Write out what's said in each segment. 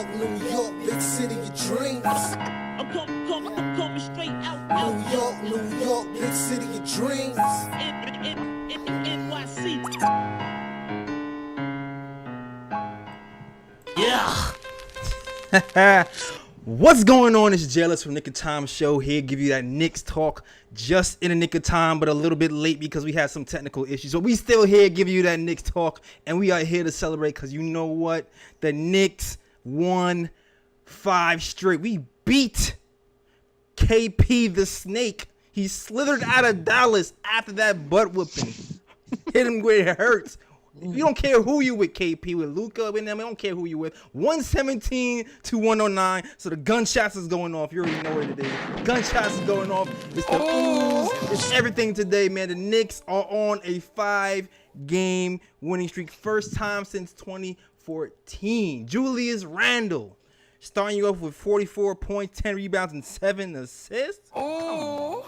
York, big city of dreams. I'm coming straight out. New York, big city of dreams. NYC. Yeah. What's going on? It's Jealous from Nick of Time Show here. Give you that Knicks talk just in the nick of time, but a little bit late because we had some technical issues. So we still here giving you that Knicks talk, and we are here to celebrate because you know what? The Knicks won 5 straight. We beat KP the Snake. He slithered out of Dallas after that butt whooping. Hit him where it hurts. You don't care who you with, KP, with Luka, with them. I don't care who you with. 117 to 109. So the gunshots is going off. You already know what it is. Gunshots is going off. It's the ooze. It's everything today, man. The Knicks are on a 5-game winning streak. First time since 2014. Julius Randle starting you off with 44 points, 10 rebounds, and 7 assists. Oh.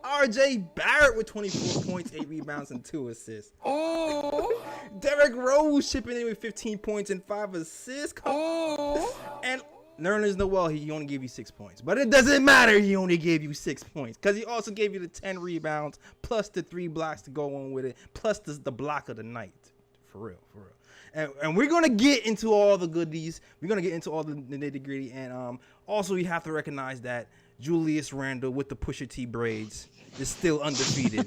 RJ Barrett with 24 points, 8 rebounds, and 2 assists. Oh. Derrick Rose chipping in with 15 points and 5 assists. Oh. And Nerlens Noel, he only gave you 6 points. But it doesn't matter, he only gave you 6 points. Because he also gave you the 10 rebounds, plus the 3 blocks to go on with it, plus the block of the night. For real. And we're going to get into all the goodies. We're going to get into all the nitty-gritty. And also, you have to recognize that Julius Randle with the Pusha T braids is still undefeated.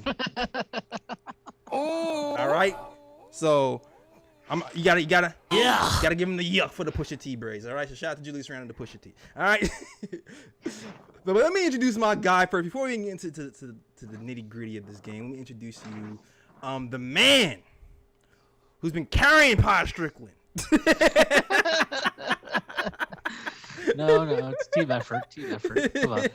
All right, so you gotta give him the yuck for the Pusha T braids. All right, so shout out to Julius Randle, the Pusha T. All right, but let me introduce my guy first before we get into the nitty gritty of this game. Let me introduce you, the man who's been carrying Pod Strickland. No, it's team effort. Come on.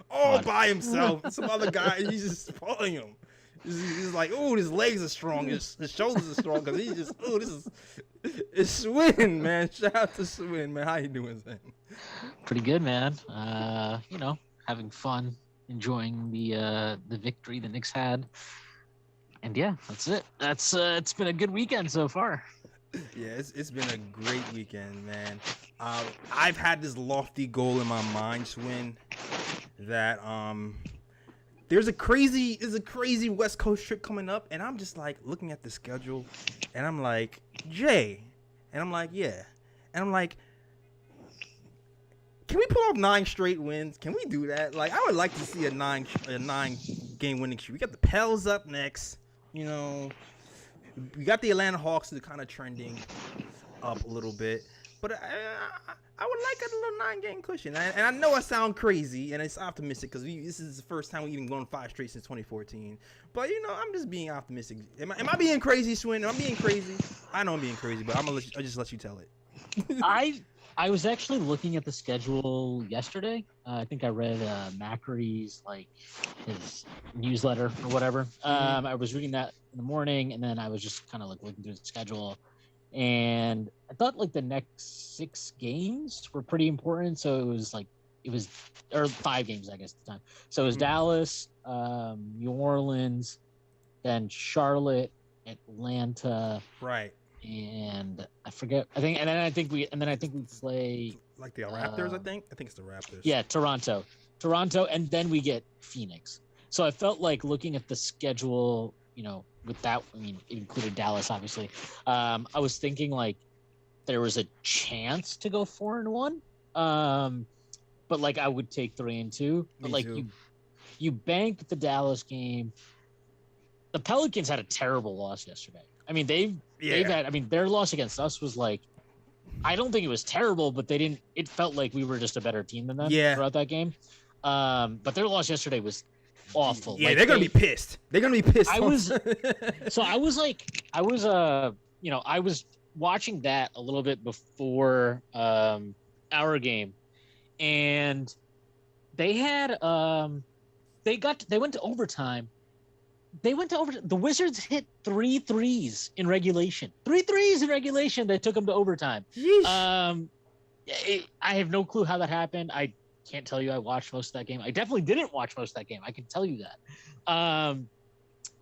All by himself. Some other guy, he's just spoiling him. He's like, oh, his legs are strong, his shoulders are strong, because he's just, it's Swin, man. Shout out to Swin, man. How you doing, Swin? Pretty good, man. Having fun, enjoying the victory the Knicks had. And yeah, that's it. It's been a good weekend so far. Yeah, it's been a great weekend, man. I've had this lofty goal in my mind, Swin, that there's a crazy West Coast trip coming up, and I'm just like looking at the schedule, and I'm like, Jay, and I'm like, yeah, and I'm like, can we pull off 9 straight wins? Can we do that? Like, I would like to see a 9-game winning streak. We got the Pels up next, you know. We got the Atlanta Hawks that are kind of trending up a little bit. But I would like a little 9-game cushion. And I know I sound crazy, and it's optimistic because this is the first time we've even gone 5 straight since 2014. But, you know, I'm just being optimistic. Am I being crazy, Swin? Am I being crazy? I know I'm being crazy, but I'll just let you tell it. I was actually looking at the schedule yesterday. I think I read Macri's, like, his newsletter or whatever. I was reading that in the morning, and then I was just kind of like looking through the schedule. And I thought like the next 6 games were pretty important. So it was 5 games, I guess, at the time. So it was Dallas, New Orleans, then Charlotte, Atlanta. Right. And I forget. I think we play like the Raptors. I think it's the Raptors. Yeah, Toronto, and then we get Phoenix. So I felt like looking at the schedule, you know, with that, I mean, it included Dallas, obviously. I was thinking like there was a chance to go 4-1, but like I would take 3-2. But like you bank the Dallas game. The Pelicans had a terrible loss yesterday. I mean, they've had. I mean, their loss against us was like, I don't think it was terrible, but it felt like we were just a better team than them throughout that game. But their loss yesterday was awful. Yeah, like, they're gonna be pissed. They're gonna be pissed. I was watching that a little bit before our game, and they had they went to overtime. The Wizards hit 3 threes in regulation. 3 threes in regulation that took them to overtime. I have no clue how that happened. I can't tell you I watched most of that game. I definitely didn't watch most of that game. I can tell you that.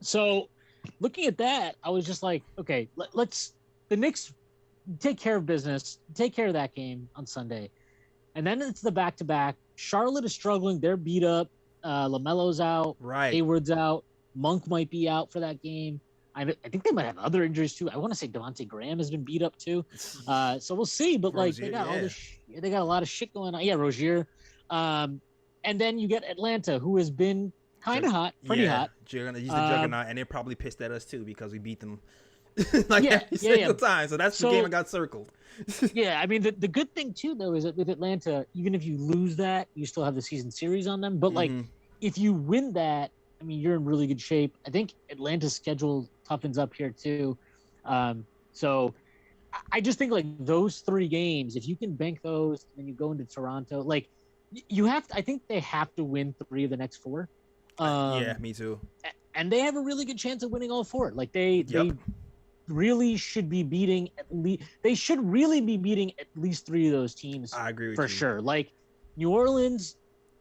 So looking at that, I was just like, okay, let's the Knicks take care of business, take care of that game on Sunday. And then it's the back-to-back. Charlotte is struggling. They're beat up. LaMelo's out. Right. Hayward's out. Monk might be out for that game. I think they might have other injuries too. I want to say Devontae Graham has been beat up too. So we'll see. But like Rozier, they got yeah. all this. They got a lot of shit going on. Yeah, Rozier. And then you get Atlanta, who has been kind of hot, pretty hot. He's the juggernaut, and they're probably pissed at us too because we beat them every time. So that's the game I got circled. Yeah, I mean the good thing too though is that with Atlanta, even if you lose that, you still have the season series on them. But like if you win that, I mean you're in really good shape. I think Atlanta's schedule toughens up here too. So I just think like those 3 games, if you can bank those and you go into Toronto, like you have to, I think they have to win 3 of the next 4. Yeah, me too. And they have a really good chance of winning all 4. Like they really should be beating they should really be beating at least 3 of those teams. I agree with for you. sure. Like New Orleans,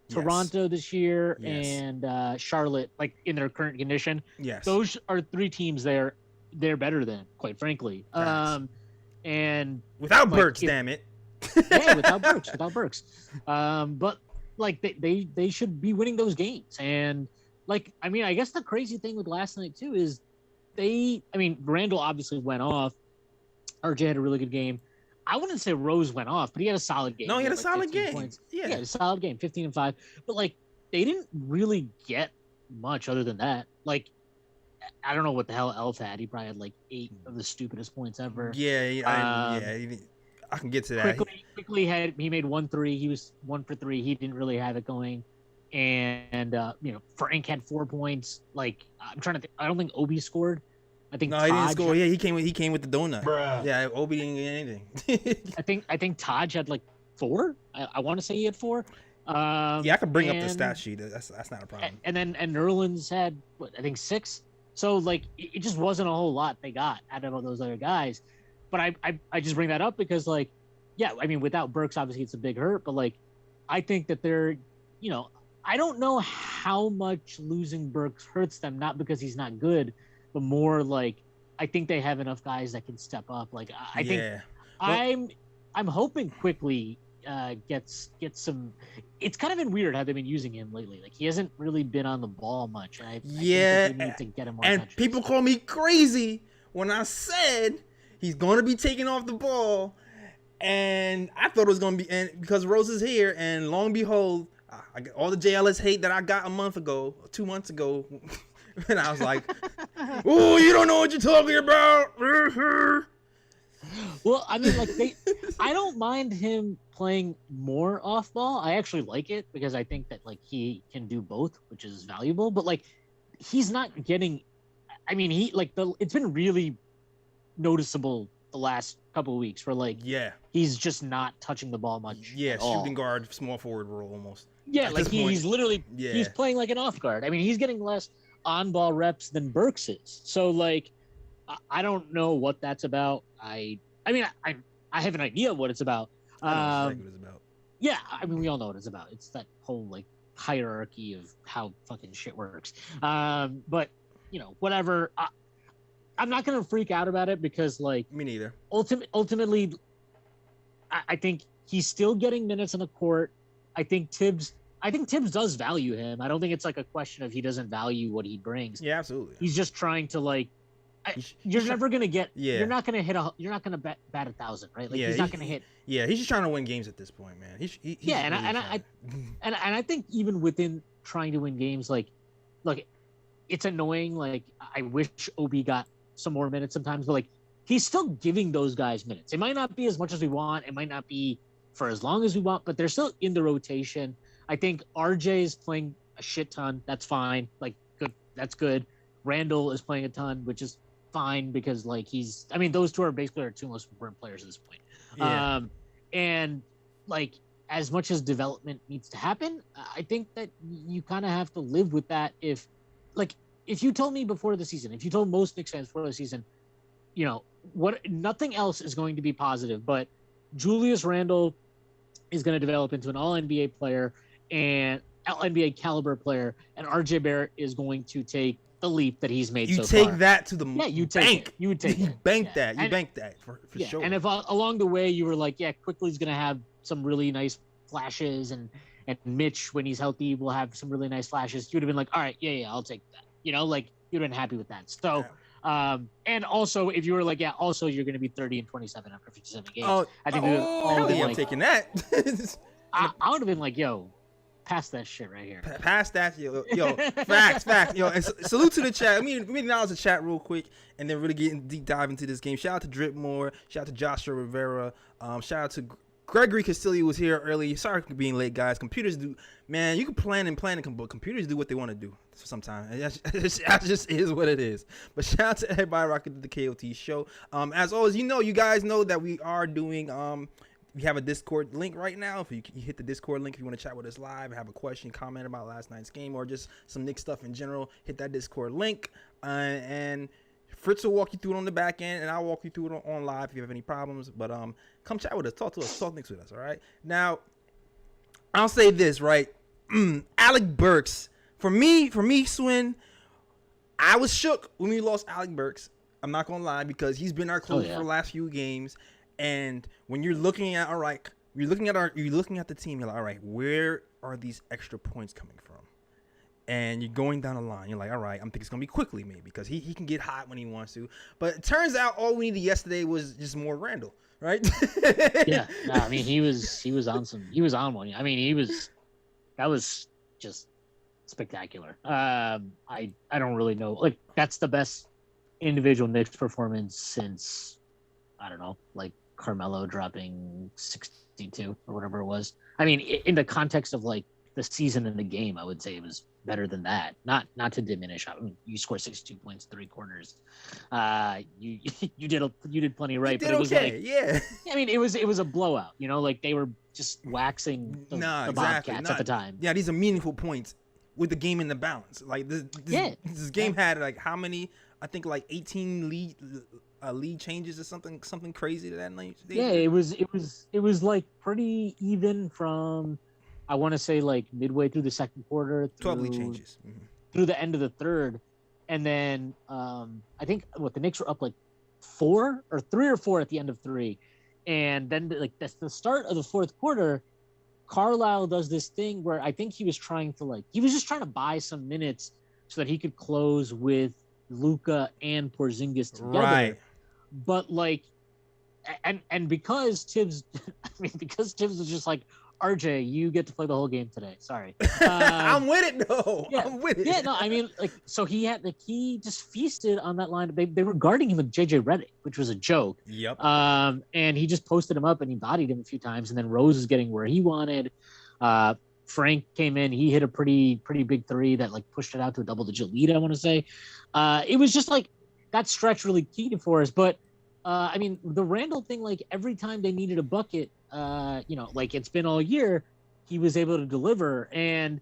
Toronto this year, and Charlotte, like in their current condition. Yes. Those are 3 teams they're better than, quite frankly. And without like, Burks, damn it. Yeah, without Burks. But like they should be winning those games. And like I mean, I guess the crazy thing with last night too is Randall obviously went off. RJ had a really good game. I wouldn't say Rose went off, but he had a solid game. No, he had a like solid 15 game. points. Yeah, a solid game, 15 and 5. But like they didn't really get much other than that. Like I don't know what the hell Elf had. He probably had like 8 of the stupidest points ever. I can get to that. Quickly he made 1 3. He was 1 for 3. He didn't really have it going. And Frank had 4 points. Like I'm trying to think. I don't think Obi scored. I think he didn't score. Yeah, he came with the donut. Bruh. Yeah, Obi didn't get anything. I think Taj had like 4. I want to say he had 4. Yeah, I could bring up the stat sheet. That's not a problem. And Nerlens had I think 6. So like it just wasn't a whole lot they got out of those other guys. But I just bring that up because like, yeah, I mean without Burks obviously it's a big hurt, but like I think that they're, I don't know how much losing Burks hurts them, not because he's not good, but more like I think they have enough guys that can step up. Like I think I'm hoping quickly gets some. It's kind of been weird how they've been using him lately. Like he hasn't really been on the ball much. And I think they need to get him more and touches. People call me crazy when I said he's going to be taking off the ball, and I thought it was going to be, and because Rose is here, and long and behold, I got all the JLS hate that I got a month ago, 2 months ago, and I was like, "Oh, you don't know what you're talking about." Well, I mean, like I don't mind him playing more off ball. I actually like it because I think that like he can do both, which is valuable. But like, he's not getting. I mean, it's been really noticeable the last couple of weeks where like he's just not touching the ball much. Yeah, at shooting all. guard, small forward role almost. Yeah, like he's literally he's playing like an off guard. I mean, he's getting less on ball reps than Burks is. So like, I don't know what that's about. I mean, I have an idea of what it's about. I know what it's about. Yeah, I mean, we all know what it's about. It's that whole like hierarchy of how fucking shit works. But whatever. I'm not gonna freak out about it because like me neither. Ultimately, I think he's still getting minutes on the court. I think Tibbs does value him. I don't think it's like a question of he doesn't value what he brings. Yeah, absolutely. He's just trying to like. You're never gonna get. Yeah. You're not gonna hit You're not gonna bat 1,000, right? Like he's not gonna hit. Yeah, he's just trying to win games at this point, man. I think even within trying to win games, like, look, it's annoying. Like I wish Obi got some more minutes sometimes, but like he's still giving those guys minutes. It might not be as much as we want. It might not be for as long as we want, but they're still in the rotation. I think RJ is playing a shit ton. That's fine. Like good. That's good. Randall is playing a ton, which is fine because like those two are basically our 2 most important players at this point. Yeah. And like as much as development needs to happen, I think that you kind of have to live with that. If you told me before the season, if you told most Knicks fans before the season, nothing else is going to be positive, but Julius Randle is going to develop into an all-NBA player and all-NBA caliber player, and RJ Barrett is going to take the leap that he's made. You so take far. that to the you take bank. it. You would take You it. bank Yeah. that. You And- bank that for sure. And if along the way you were like, yeah, Quickly's gonna have some really nice flashes, and Mitch, when he's healthy, will have some really nice flashes, you'd have been like, all right, yeah, I'll take that. Like you'd have been happy with that. So, and also if you were like, yeah, also you're gonna be 30 and 27 after 57 games. I think we would all hell been yeah, I'm like, taking that. I would have been like, yo, pass that shit right here. Past that, yo, facts, yo. And salute to the chat. Let me acknowledge the chat real quick, and then really get deep dive into this game. Shout out to Drip Moore. Shout out to Joshua Rivera. Shout out to Gregory Castillo was here early. Sorry for being late, guys. Computers do, man. You can plan, but computers do what they want to do sometimes. That just is what it is. But shout out to everybody rocking the KOT show. As always, you guys know that we are doing we have a Discord link right now. If you hit the Discord link, if you want to chat with us live, have a question, comment about last night's game, or just some Knicks stuff in general, hit that Discord link. And Fritz will walk you through it on the back end, and I'll walk you through it on live if you have any problems. But come chat with us, talk to us, talk Knicks with us, all right? Now, I'll say this, right? Alec Burks. For me, Swin, I was shook when we lost Alec Burks. I'm not going to lie, because he's been our closer for the last few games. And when you're looking at, you're looking at the team, you're like, all right, where are these extra points coming from? And you're going down the line. You're like, all right, I'm thinking it's going to be Quickly maybe, because he can get hot when he wants to. But it turns out all we needed yesterday was just more Randall, right? Yeah. No, I mean, he was on one. I mean, that was just spectacular. I don't really know. Like, that's the best individual Knicks performance since, I don't know, like Carmelo dropping 62 or whatever it was. I mean, in the context of like the season and the game, I would say it was better than that. Not to diminish. I mean, you scored 62 points, 3 quarters. You did plenty right, but it was okay. like, yeah. I mean, it was a blowout. Like they were just waxing the Bobcats at the time. Yeah, these are meaningful points with the game in the balance. Like this game had like how many? I think like 18 lead changes or something crazy to that night. Yeah, it was like pretty even from, I want to say, like midway through the second quarter, 12 lead changes through the end of the third, and then I think the Knicks were up like 3 or 4 at the end of 3, and then like that's the start of the fourth quarter. Carlisle does this thing where I think he was just trying to buy some minutes so that he could close with Luka and Porzingis together. Right. But like, and because Tibbs was just like, RJ, you get to play the whole game today. Sorry. I'm with it though. Yeah, I'm with it. Yeah, no, I mean, like, so he just feasted on that line. They were guarding him with JJ Redick, which was a joke. Yep. And he just posted him up and he bodied him a few times. And then Rose is getting where he wanted. Frank came in. He hit a pretty big 3 that like pushed it out to a double-digit lead, I want to say. It was just like that stretch really keyed for us. But I mean, the Randall thing, like every time they needed a bucket, like it's been all year, he was able to deliver. And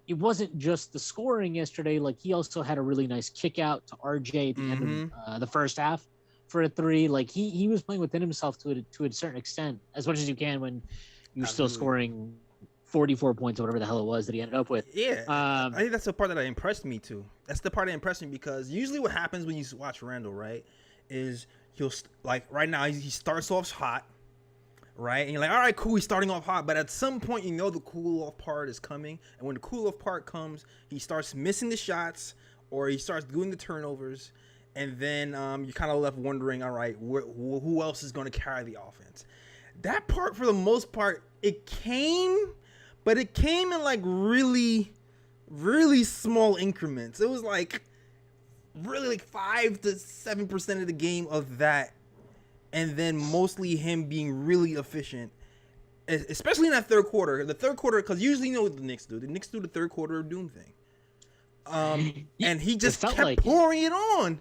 it wasn't just the scoring yesterday. Like he also had a really nice kick out to RJ at the end of the first half for a 3. Like he was playing within himself to a certain extent, as much as you can when you're still scoring 44 points or whatever the hell it was that he ended up with. Yeah. I think that's the part that impressed me too. That's the part that impressed me, because usually what happens when you watch Randall, right, is he'll like right now he starts off hot, right? And you're like, all right, cool, he's starting off hot. But at some point, the cool off part is coming. And when the cool off part comes, he starts missing the shots or he starts doing the turnovers. And then you're kind of left wondering, all right, who else is going to carry the offense? That part, for the most part, it came, but it came in like really, really small increments. It was like really like 5 to 7% of the game of that. And then mostly him being really efficient, especially in that third quarter. The third quarter, because usually you know what the Knicks do. The Knicks do the third quarter of doom thing. And he just kept pouring it on.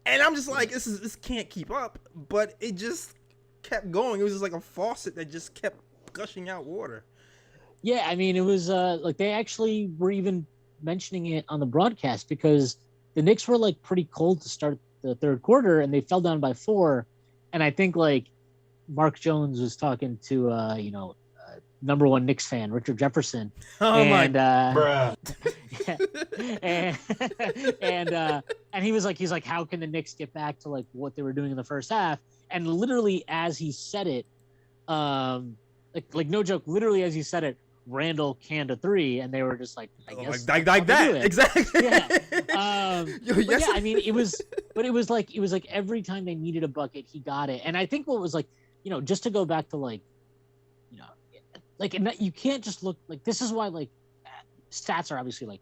And I'm just like, this can't keep up. But it just kept going. It was just like a faucet that just kept gushing out water. Yeah, I mean, it was like they actually were even mentioning it on the broadcast, because the Knicks were like pretty cold to start the third quarter and they fell down by 4. And I think like Mark Jones was talking to number one Knicks fan, Richard Jefferson. Oh and, my, and he's like, how can the Knicks get back to like what they were doing in the first half? And literally as he said it, like no joke, literally as he said it, Randall canned a three, and they were just like, I guess like that, exactly. Yeah. Yes. Yeah, I mean, it was like every time they needed a bucket, he got it. And I think what was like, just to go back to like, like you can't just look like, this is why like stats are obviously like,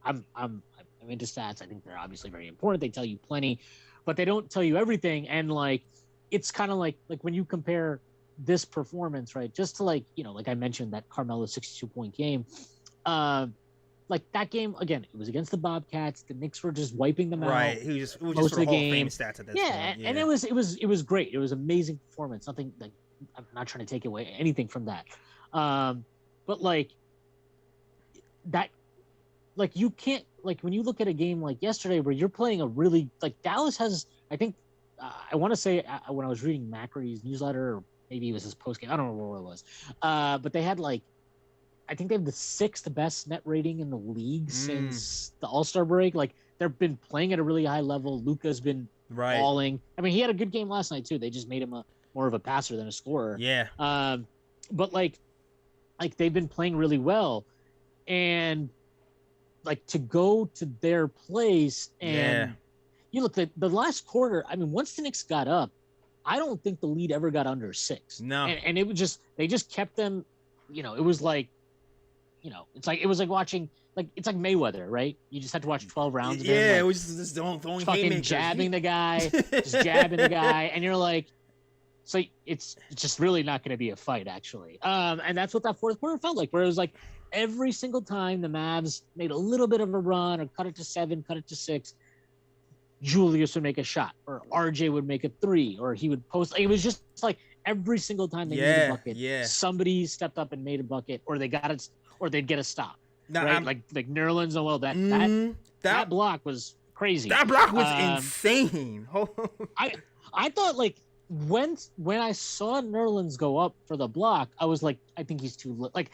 I'm into stats. I think they're obviously very important. They tell you plenty, but they don't tell you everything. And like, it's kind of like when you compare this performance, right, just to like, like I mentioned that Carmelo 62-point game, like that game again, it was against the Bobcats. The Knicks were just wiping them out. Right, it was most just of the Hall of Fame game stats at this yeah, point. and it was great. It was amazing performance. Nothing like, I'm not trying to take away anything from that, but like that, like you can't, like when you look at a game like yesterday where you're playing a really, like Dallas has, I think, I want to say when I was reading Macree's newsletter, or maybe it was his post game, I don't remember what it was, but they had like, I think they have the 6th best net rating in the league since the All-Star break. Like they've been playing at a really high level. Luka's been balling. I mean, he had a good game last night too. They just made him more of a passer than a scorer. Yeah. But like they've been playing really well, and like to go to their place and you look at the last quarter. I mean, once the Knicks got up, I don't think the lead ever got under 6. No. And it was just, they just kept them. It was like, it was like watching, like it's like Mayweather, right? You just had to watch 12 rounds. Yeah, of him, like, it was just throwing fucking haymakers. jabbing the guy, just jabbing the guy, and you're like, so it's just really not going to be a fight, actually. And that's what that fourth quarter felt like, where it was like every single time the Mavs made a little bit of a run or cut it to 7, cut it to 6, Julius would make a shot, or RJ would make a 3, or he would post. It was just like every single time they needed a bucket, somebody stepped up and made a bucket, or they got it, or they'd get a stop. Now, right? Like Nerlens Noel, that block was crazy. That block was insane. I thought like when I saw Nerlens go up for the block, I was like, I think he's too late. Like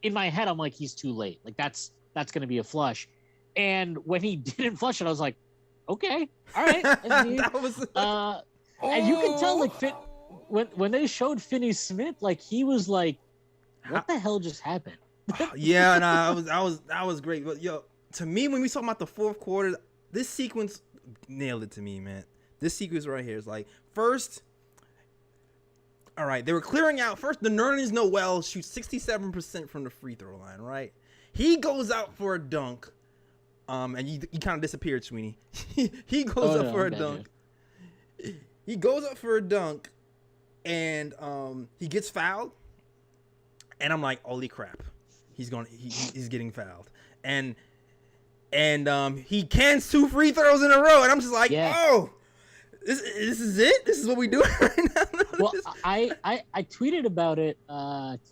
in my head, I'm like, he's too late. Like that's going to be a flush. And when he didn't flush it, I was like, okay, all right. That was, and you can tell like when they showed Finney-Smith, like he was like, what the hell just happened? Yeah, no, that was great. But yo, to me, when we talk about the fourth quarter, this sequence nailed it to me, man. This sequence right here is like, first, all right, they were clearing out. First, the Nerlens Noel shoots 67% from the free throw line, right? He goes out for a dunk, and he kind of disappeared, Sweeney. He goes up for a dunk. He goes up for a dunk, and he gets fouled. And I'm like, holy crap, he's getting fouled, and he cans 2 free throws in a row, and I'm just like, oh, this is it. This is what we do right now. Well, I tweeted about it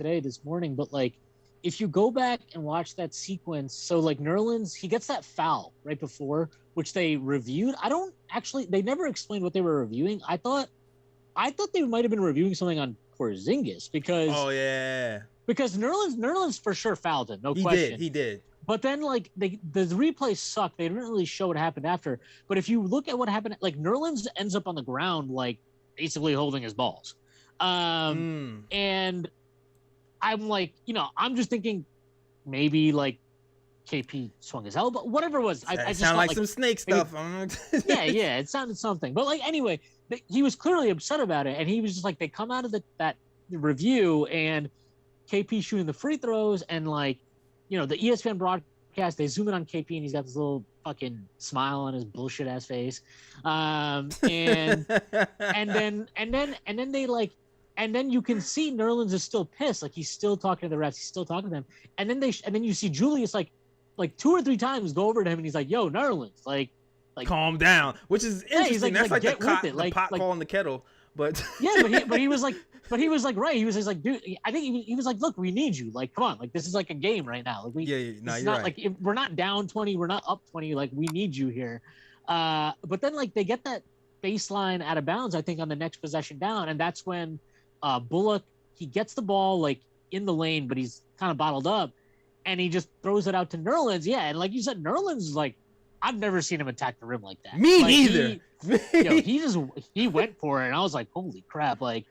this morning, but like, if you go back and watch that sequence, so like Nerlens, he gets that foul right before, which they reviewed. They never explained what they were reviewing. I thought they might have been reviewing something on Porzingis because Nerlens for sure fouled him, no question. He did. But then like the replay sucked. They didn't really show what happened after. But if you look at what happened, like Nerlens ends up on the ground, like basically holding his balls. And I'm like, I'm just thinking maybe like KP swung his elbow, whatever it was. I just sound like some snake stuff. Yeah, it sounded something. But like anyway, he was clearly upset about it, and he was just like, they come out of that review and KP shooting the free throws, and like, the ESPN broadcast, they zoom in on KP and he's got this little fucking smile on his bullshit ass face. And then they like, and then you can see Nerlens is still pissed. Like he's still talking to the refs. He's still talking to them. And then you see Julius like 2 or 3 times go over to him and he's like, yo, Nerlens, like calm down, which is interesting. That's like the pot calling the kettle. But yeah, but he was like, right. He was just like, dude, I think he was like, look, we need you. Like, come on, like this is like a game right now. Like you're not right. Like we're not down 20, we're not up 20. Like we need you here. But then like they get that baseline out of bounds, I think, on the next possession down, and that's when Bullock, he gets the ball, like in the lane, but he's kind of bottled up, and he just throws it out to Nerlens. Yeah, and like you said, Nerlens like I've never seen him attack the rim like that. Me like, neither. He went for it, and I was like, holy crap! Like,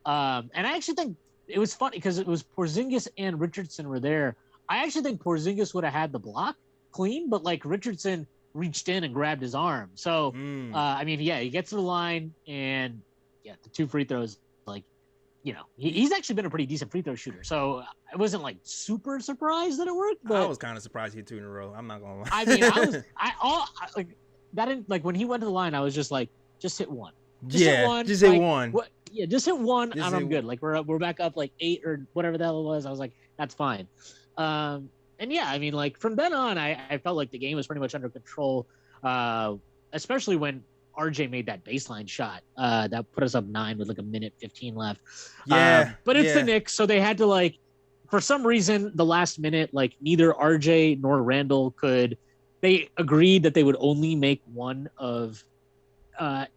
and I actually think it was funny because it was Porzingis and Richardson were there. I actually think Porzingis would have had the block clean, but like Richardson reached in and grabbed his arm. So, I mean, yeah, he gets to the line, and yeah, the 2 free throws, like, you know, he's actually been a pretty decent free throw shooter. So I wasn't like super surprised that it worked. But I was kind of surprised he hit 2 in a row. I'm not gonna lie. I mean, like that didn't like when he went to the line, I was just like, just hit one. Just hit one. Yeah, just hit one, Just and I'm hit good. Like we're back up like 8 or whatever the hell it was. I was like, that's fine. And yeah, I mean, like from then on, I felt like the game was pretty much under control, especially when RJ made that baseline shot that put us up 9 with like a minute 15 left. Yeah, but it's the Knicks, so they had to like, for some reason, the last minute, like neither RJ nor Randall could. They agreed that they would only make one of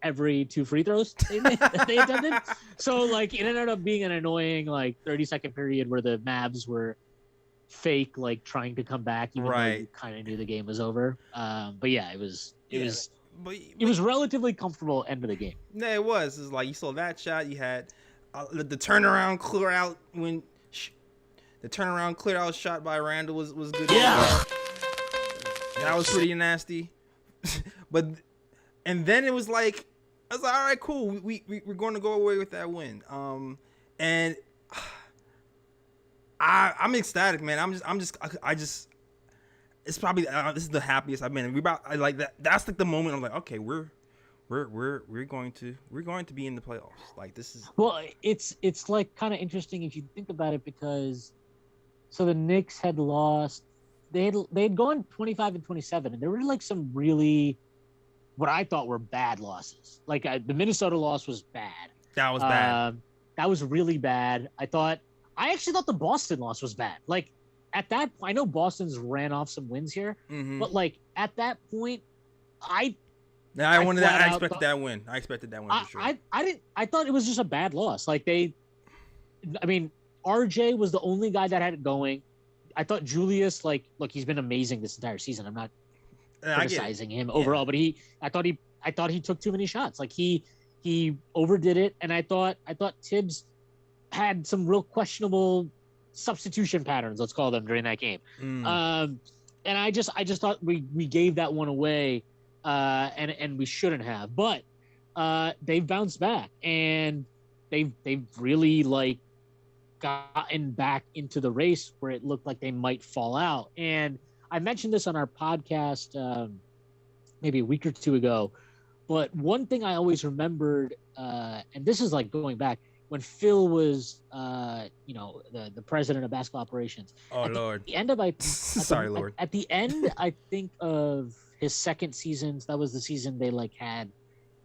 every 2 free throws they attempted. So like it ended up being an annoying like 30-second period where the Mavs were fake like trying to come back even though you kind of knew the game was over. But yeah, it was relatively comfortable end of the game. Yeah, it was. It's like you saw that shot. You had the turnaround clear out when the turnaround clear out shot by Randall was good. Yeah, that was pretty nasty. But and then it was like I was like, all right, cool. We're going to go away with that win. And I'm ecstatic, man. I just. It's probably this is the happiest I've been. Like that. That's like the moment I'm like, okay, we're going to be in the playoffs. Like this is. Well, it's like kind of interesting if you think about it because, so the Knicks had lost. They'd gone 25-27, and there were like some really, what I thought were bad losses. Like the Minnesota loss was bad. That was bad. That was really bad. I actually thought the Boston loss was bad. Like. At that, I know Boston's ran off some wins here, but like at that point, I expected that win. I expected that win for sure. I thought it was just a bad loss. Like RJ was the only guy that had it going. I thought Julius, like, look, he's been amazing this entire season. I'm not criticizing him overall, but I thought he took too many shots. Like he overdid it, and I thought Tibbs had some real questionable substitution patterns, let's call them, during that game. And I just thought we gave that one away, and we shouldn't have. But they've bounced back, and they've really like gotten back into the race where it looked like they might fall out. And I mentioned this on our podcast maybe a week or 2 ago, but one thing I always remembered, and this is like going back when Phil was, the president of basketball operations. Oh, Lord. The end of Sorry, Lord. At the end, I think of his second season. That was the season they like had,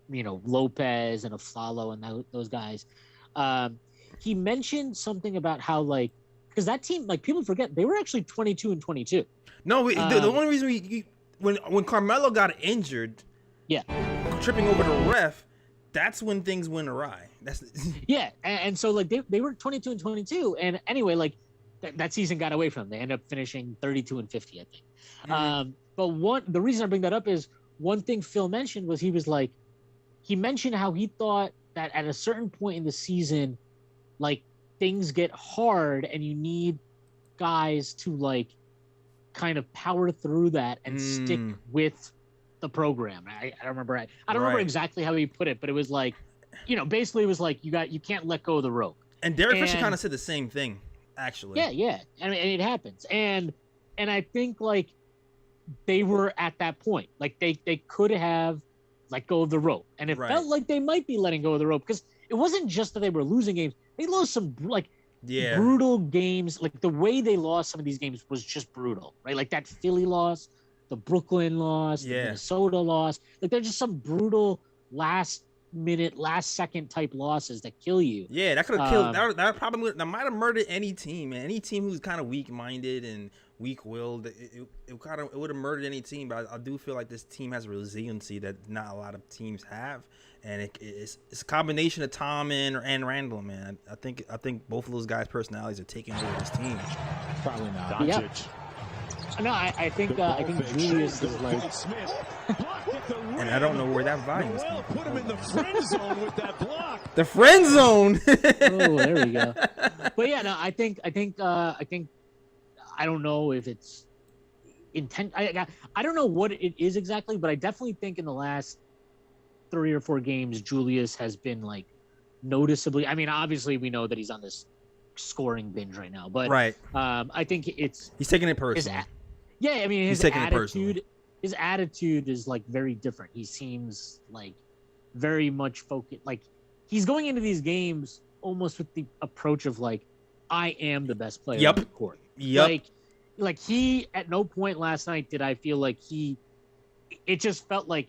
Lopez and Aflalo and those guys. He mentioned something about how like, because that team, like people forget, they were actually 22-22. No, the only reason when Carmelo got injured, tripping over the ref, that's when things went awry. And so like they were 22-22, and anyway, like that season got away from them. They ended up finishing 32-50, I think. But the reason I bring that up is one thing Phil mentioned was he mentioned how he thought that at a certain point in the season, like things get hard and you need guys to like kind of power through that and stick with the program. I don't remember. I don't remember exactly how he put it, but it was like, basically it was like you can't let go of the rope. And Derek Fisher kind of said the same thing, actually. Yeah. And it happens. And I think like they were at that point. Like they could have let go of the rope. And it felt like they might be letting go of the rope because it wasn't just that they were losing games. They lost some brutal games. Like the way they lost some of these games was just brutal, right? Like that Philly loss, the Brooklyn loss, the Minnesota loss. Like they're just some brutal last second type losses that kill you. Yeah, that could have killed. That might have murdered any team, man. Any team who's kind of weak minded and weak-willed. It would have murdered any team. But I do feel like this team has a resiliency that not a lot of teams have, and it's a combination of Tom and Randall. Man, I think both of those guys' personalities are taking over this team. Probably not. Yeah. No, I think Julius is like, and I don't know where that volume is coming from. Put him in the friend zone with that block. The friend zone. Oh, there we go. But yeah, no, I think I don't know if it's intent. I don't know what it is exactly, but I definitely think in the last 3 or 4 games, Julius has been like noticeably. I mean, obviously we know that he's on this scoring binge right now, but right. I think he's taking it personally. Yeah, I mean, his attitude is like very different. He seems like very much focused. Like he's going into these games almost with the approach of like, I am the best player on the court. Yep. Like he at no point last night did I feel like it just felt like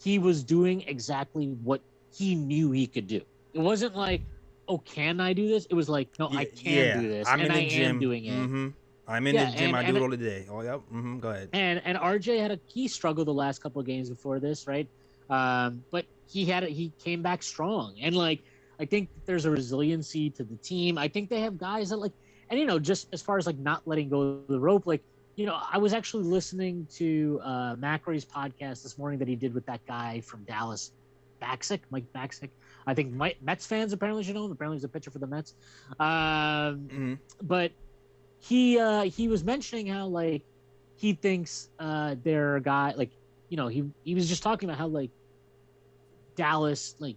he was doing exactly what he knew he could do. It wasn't like, oh, can I do this? It was like, no, I can do this. I'm in the gym. Am doing it. Mm-hmm. I'm in the gym. I do it all day. Oh, yep. Mm-hmm. Go ahead. And RJ had a key struggle the last couple of games before this, right? But he came back strong. And like, I think there's a resiliency to the team. I think they have guys that like, and just as far as like not letting go of the rope, like, I was actually listening to Macrae's podcast this morning that he did with that guy from Dallas, Mike Baxick. I think Mets fans apparently should know him. Apparently he's a pitcher for the Mets. But he was mentioning how like he thinks they're a guy like he was just talking about how like Dallas, like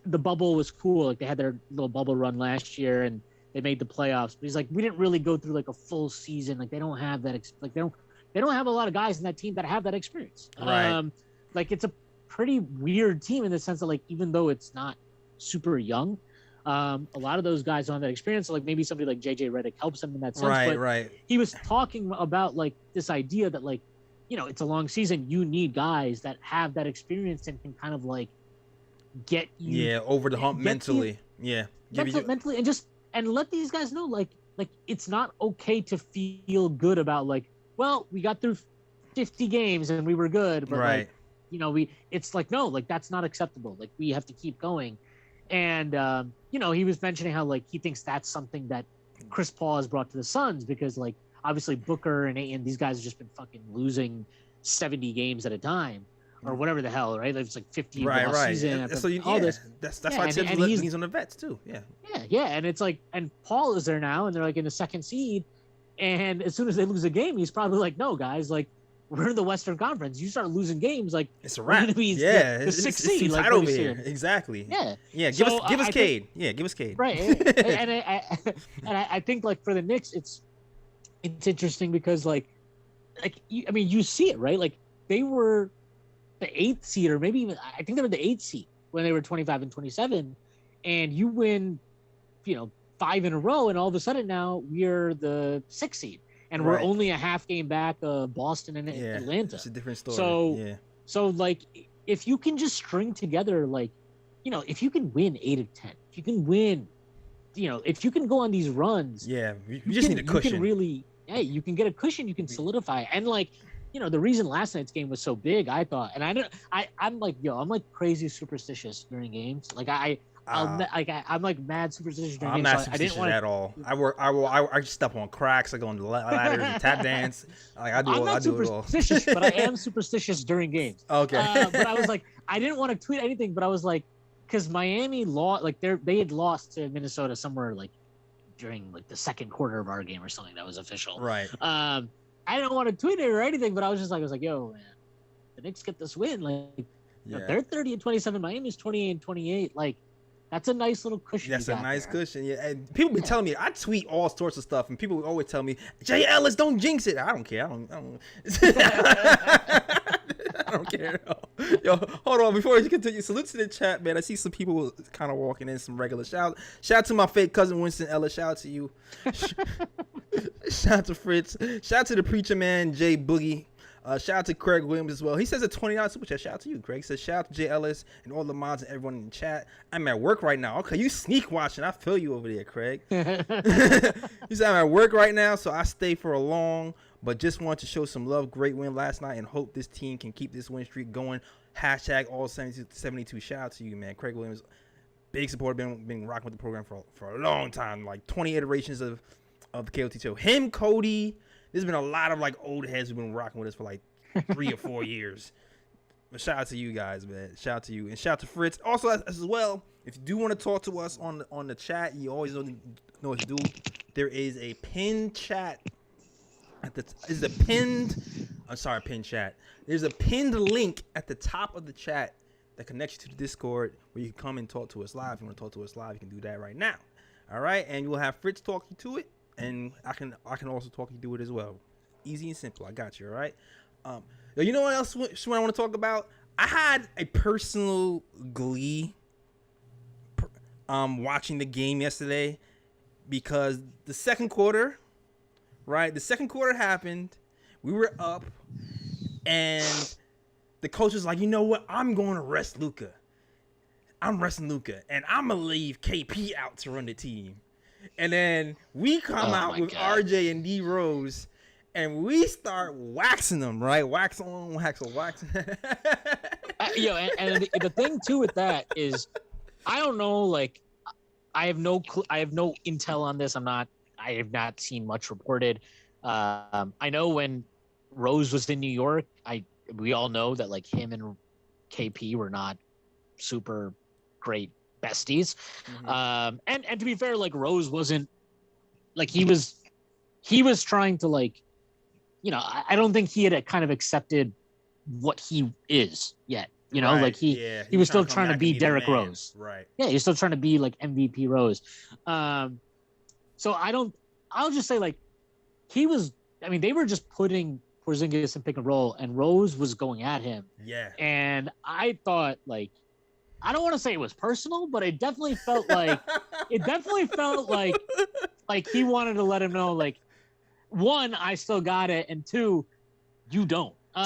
the bubble was cool, like they had their little bubble run last year and they made the playoffs, but he's like, we didn't really go through like a full season, like they don't have that they don't have a lot of guys in that team that have that experience, right? Like it's a pretty weird team in the sense that like even though it's not super young, a lot of those guys don't have that experience. So like maybe somebody like JJ Redick helps them in that sense. Right. He was talking about like this idea that like, it's a long season. You need guys that have that experience and can kind of like get you over the hump mentally. Mentally and let these guys know like it's not okay to feel good about like, well, we got through 50 games and we were good, but right. Like, it's like, no, like that's not acceptable. Like we have to keep going. And, he was mentioning how, like, he thinks that's something that Chris Paul has brought to the Suns because, like, obviously Booker and Ayton, these guys have just been fucking losing 70 games at a time or whatever the hell, right? Like, it's like 50 right. season. So, that's why he's on the vets, too. Yeah. And it's like, and Paul is there now, and they're, like, in the second seed. And as soon as they lose a game, he's probably like, no, guys, like, we're in the Western Conference. You start losing games, like it's a wrap. The sixth seed, like over here. Exactly. Yeah. Give us Cade. Give us Cade. Right. and I think like for the Knicks, it's interesting because like you see it, right? Like they were the 8th seed, or maybe even I think they were the 8th seed when they were 25 and 27, and you win, 5 in a row, and all of a sudden now we're the 6th seed. And we're only a half game back of Boston and Atlanta. It's a different story. So like, if you can just string together, like, if you can win 8 of 10, if you can win, if you can go on these runs, you just need a cushion. You can really, you can get a cushion. You can solidify. And like, the reason last night's game was so big, I thought, and I'm like crazy superstitious during games. Like I'm like mad superstitious. I'm not superstitious at all. I just step on cracks. I go on the ladders and tap dance. Like I do it all. Superstitious, but I am superstitious during games. Okay. But I was like, I didn't want to tweet anything, but I was like, because Miami lost, like they had lost to Minnesota somewhere like during like the second quarter of our game or something that was official. Right. I didn't want to tweet it or anything, but I was like, yo, man, the Knicks get this win. Like, they're 30 and 27. Miami's 28 and 28. Like. That's a nice little cushion. That's a nice cushion. Yeah, and people be telling me I tweet all sorts of stuff, and people always tell me, "Jay Ellis, don't jinx it." I don't care. I don't I don't care at all. Yo, hold on before you continue. Salute to the chat, man. I see some people kind of walking in. Some regular shout out to my fake cousin Winston Ellis. Shout out to you. Shout out to Fritz. Shout out to the preacher man Jay Boogie. Shout out to Craig Williams as well. He says a $20 super chat. Shout out to you, Craig. He says shout out to Jay Ellis and all the mods and everyone in the chat. I'm at work right now. Okay, you sneak watching. I feel you over there, Craig. He said I'm at work right now, so I stay for a long, but just want to show some love. Great win last night and hope this team can keep this win streak going. Hashtag all 72. Shout out to you, man. Craig Williams, big supporter, been rocking with the program for a long time, like 20 iterations of the KOT show. Him, Cody. There's been a lot of like old heads who've been rocking with us for like 3 or 4 years. But shout out to you guys, man. Shout out to you and shout out to Fritz. Also as well, if you do want to talk to us on the chat, you always know what to do. There is a pinned chat There's a pinned chat. There's a pinned link at the top of the chat that connects you to the Discord where you can come and talk to us live. If you want to talk to us live, you can do that right now. All right, and we'll have Fritz talk you to it, and I can also talk you through it as well. Easy and simple. I got you. All right. You know what else I want to talk about? I had a personal glee watching the game yesterday because the second quarter, right? The second quarter happened. We were up, and the coach was like, you know what? I'm going to rest Luka. I'm resting Luka, and I'm going to leave KP out to run the team. And then we come out with RJ and D Rose, and we start waxing them, right? Wax on, wax on, wax. And the thing too with that is, I don't know, like, I have no intel on this. I have not seen much reported. I know when Rose was in New York, we all know that like him and KP were not super great besties. Mm-hmm. And to be fair, like Rose wasn't like he was trying to like, you know, I don't think he had kind of accepted what he is yet. You know, right. Like he was still trying to be Derrick Rose. Right. Yeah, he's still trying to be like MVP Rose. So I'll just say like they were just putting Porzingis in pick and roll, and Rose was going at him. Yeah. And I thought, like, I don't want to say it was personal, but it definitely felt like like he wanted to let him know, like, one, I still got it, and two, you don't. So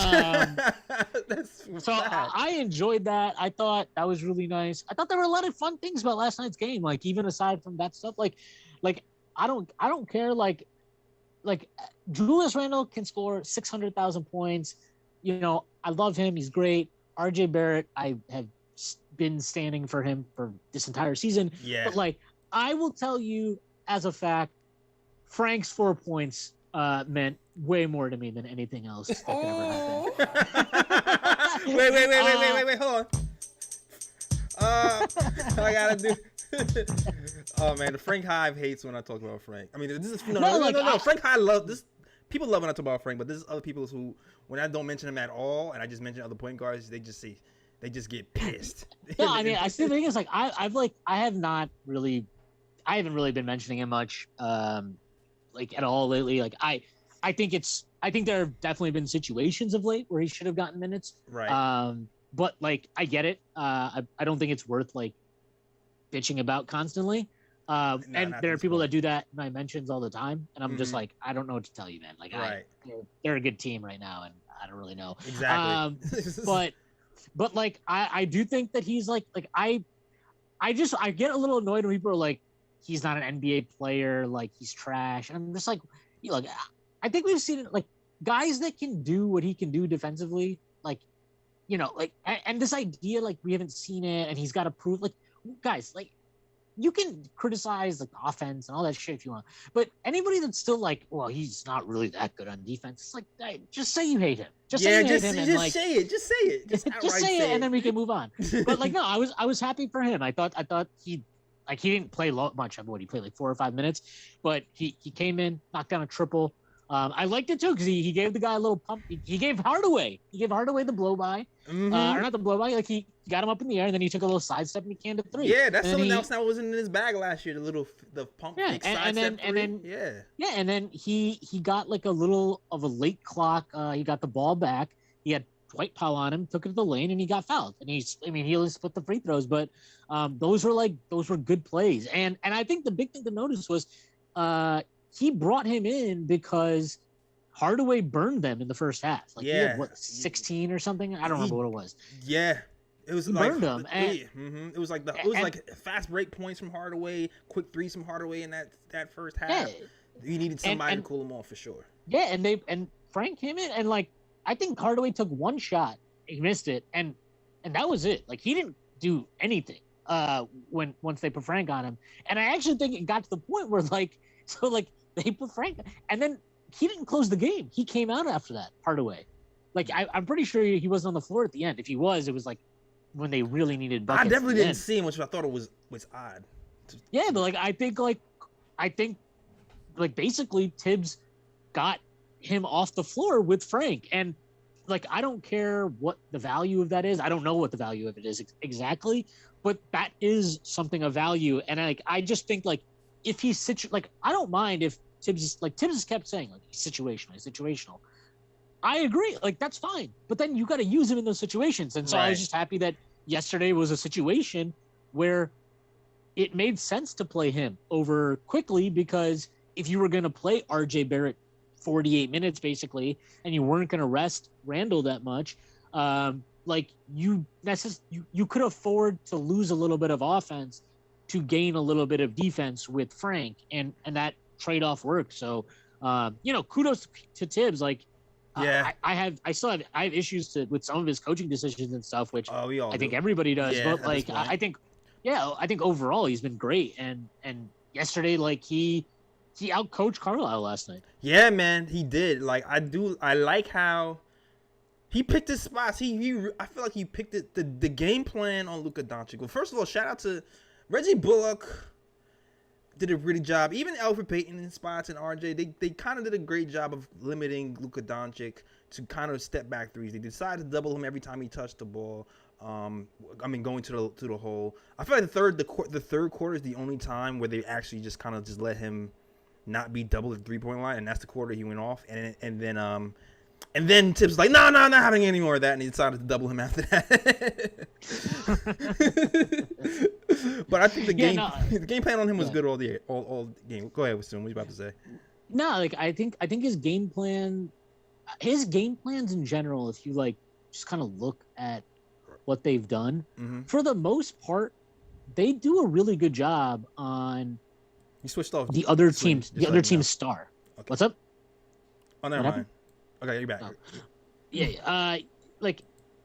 I enjoyed that. I thought that was really nice. I thought there were a lot of fun things about last night's game. Like even aside from that stuff, like I don't care. Like Julius Randle can score 600,000 points. You know, I love him. He's great. RJ Barrett, I have been standing for him for this entire season. Yeah. But like, I will tell you as a fact, Frank's 4 points meant way more to me than anything else that could ever happen. Wait, hold on. I gotta do. Oh man, the Frank Hive hates when I talk about Frank. I mean, this is no. Frank Hive love this. People love when I talk about Frank, but this is other people who, when I don't mention him at all, and I just mention other point guards, they just get pissed. No, I mean, I see the thing is like I haven't really been mentioning him much, like at all lately. Like I think there have definitely been situations of late where he should have gotten minutes. Right. But like I get it. I don't think it's worth like bitching about constantly. And there are people that do that in my mentions all the time, and I'm just like, I don't know what to tell you, man. Like, right. They're a good team right now, and I don't really know. Exactly. But like, I do think that he's like I get a little annoyed when people are like, he's not an NBA player, like he's trash, and I'm just like, look, I think we've seen it, like guys that can do what he can do defensively, like, you know, like, and this idea, like we haven't seen it, and he's got to prove, like, guys, like. You can criticize like the offense and all that shit if you want, but anybody that's still like, well, he's not really that good on defense. It's like, hey, just say you hate him. Just say you hate him. Just like, say it. Just say it. Just say it, and then we can move on. But like, no, I was happy for him. I thought he didn't play much. I mean, he played like 4 or 5 minutes, but he came in, knocked down a triple. I liked it too because he gave the guy a little pump. He gave Hardaway the blow by, or not the blow by. Like he got him up in the air, and then he took a little sidestep and he canned a three. Yeah, that's something else that wasn't in his bag last year. The pump. Yeah, and then he got like a little of a late clock. He got the ball back. He had Dwight Powell on him, took it to the lane, and he got fouled. And he only split the free throws, but those were good plays. And I think the big thing to notice was he brought him in because Hardaway burned them in the first half. Like he Yeah. had what 16 or something. I don't remember what it was. Yeah. It was He like burned them, and- it was like fast break points from Hardaway, quick threes from Hardaway in that first half. Yeah. You needed somebody and to cool him off for sure. Yeah, and Frank came in and like I think Hardaway took one shot, he missed it, and that was it. Like he didn't do anything once they put Frank on him. And I actually think it got to the point where like they put Frank and then he didn't close the game. He came out after that, Hardaway. Like I'm pretty sure he wasn't on the floor at the end. If he was, it was like when they really needed buckets. I definitely at the didn't end. see him, which I thought it was odd. Yeah, but like I think basically Tibbs got him off the floor with Frank, and like I don't care what the value of that is. I don't know what the value of it is exactly, but that is something of value. And I just think like if he's I don't mind if Tibbs has kept saying like he's situational. I agree, like that's fine, but then you got to use him in those situations. And so I was just happy that yesterday was a situation where it made sense to play him over quickly, because if you were going to play RJ Barrett 48 minutes basically, and you weren't going to rest Randall that much, like you could afford to lose a little bit of offense to gain a little bit of defense with Frank, and that trade-off worked. So, kudos to Tibbs. Like, yeah, I have issues with some of his coaching decisions and stuff, which we all I think do. everybody does. Yeah, but like, I think overall he's been great. And yesterday, like he outcoached Carlisle last night. Yeah, man, he did. Like I like how he picked his spots. I feel like he picked the game plan on Luka Doncic. Well, first of all, shout out to Reggie Bullock. Did a really job. Even Alfred Payton in spots and RJ, they kind of did a great job of limiting Luka Doncic to kind of step back threes. They decided to double him every time he touched the ball. Going to the hole. I feel like the third quarter is the only time where they actually just kind of just let him not be double at the 3-point line, and that's the quarter he went off. And then Tibbs was like, no, not having any more of that, and he decided to double him after that. But I think the game plan on him was good all game. Go ahead, Wasim. What you about to say? No, like I think his game plans in general, if you like just kind of look at what they've done, for the most part, they do a really good job on. You switched off the other team's star. Okay. What's up? Oh, never mind. Okay, you're back. Oh. Yeah, like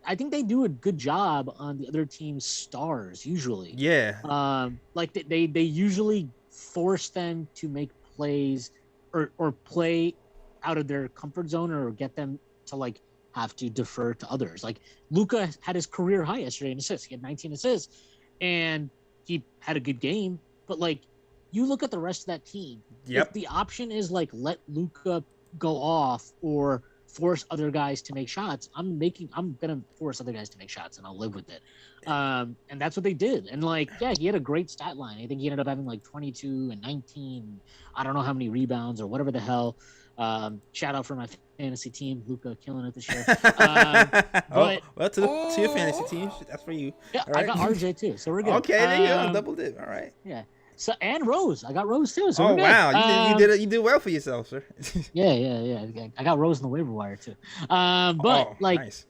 I think they do a good job on the other team's stars usually. Yeah. Like they usually force them to make plays or play out of their comfort zone, or get them to like have to defer to others. Like Luka had his career high yesterday in assists. He had 19 assists, and he had a good game. But like, you look at the rest of that team. Yep. If the option is like let Luka go off or force other guys to make shots, I'm gonna force other guys to make shots, and I'll live with it. And that's what they did. And like, yeah, he had a great stat line. I think he ended up having like 22 and 19. I don't know how many rebounds or whatever the hell. Shout out for my fantasy team, Luka killing it this year. To your fantasy team, that's for you. Yeah, right. I got RJ too, so we're good. Okay, there you go, double dip. All right. Yeah. So and Rose, I got Rose too. So oh we're good. Wow, you did well for yourself, sir. Yeah. I got Rose in the waiver wire too. Nice.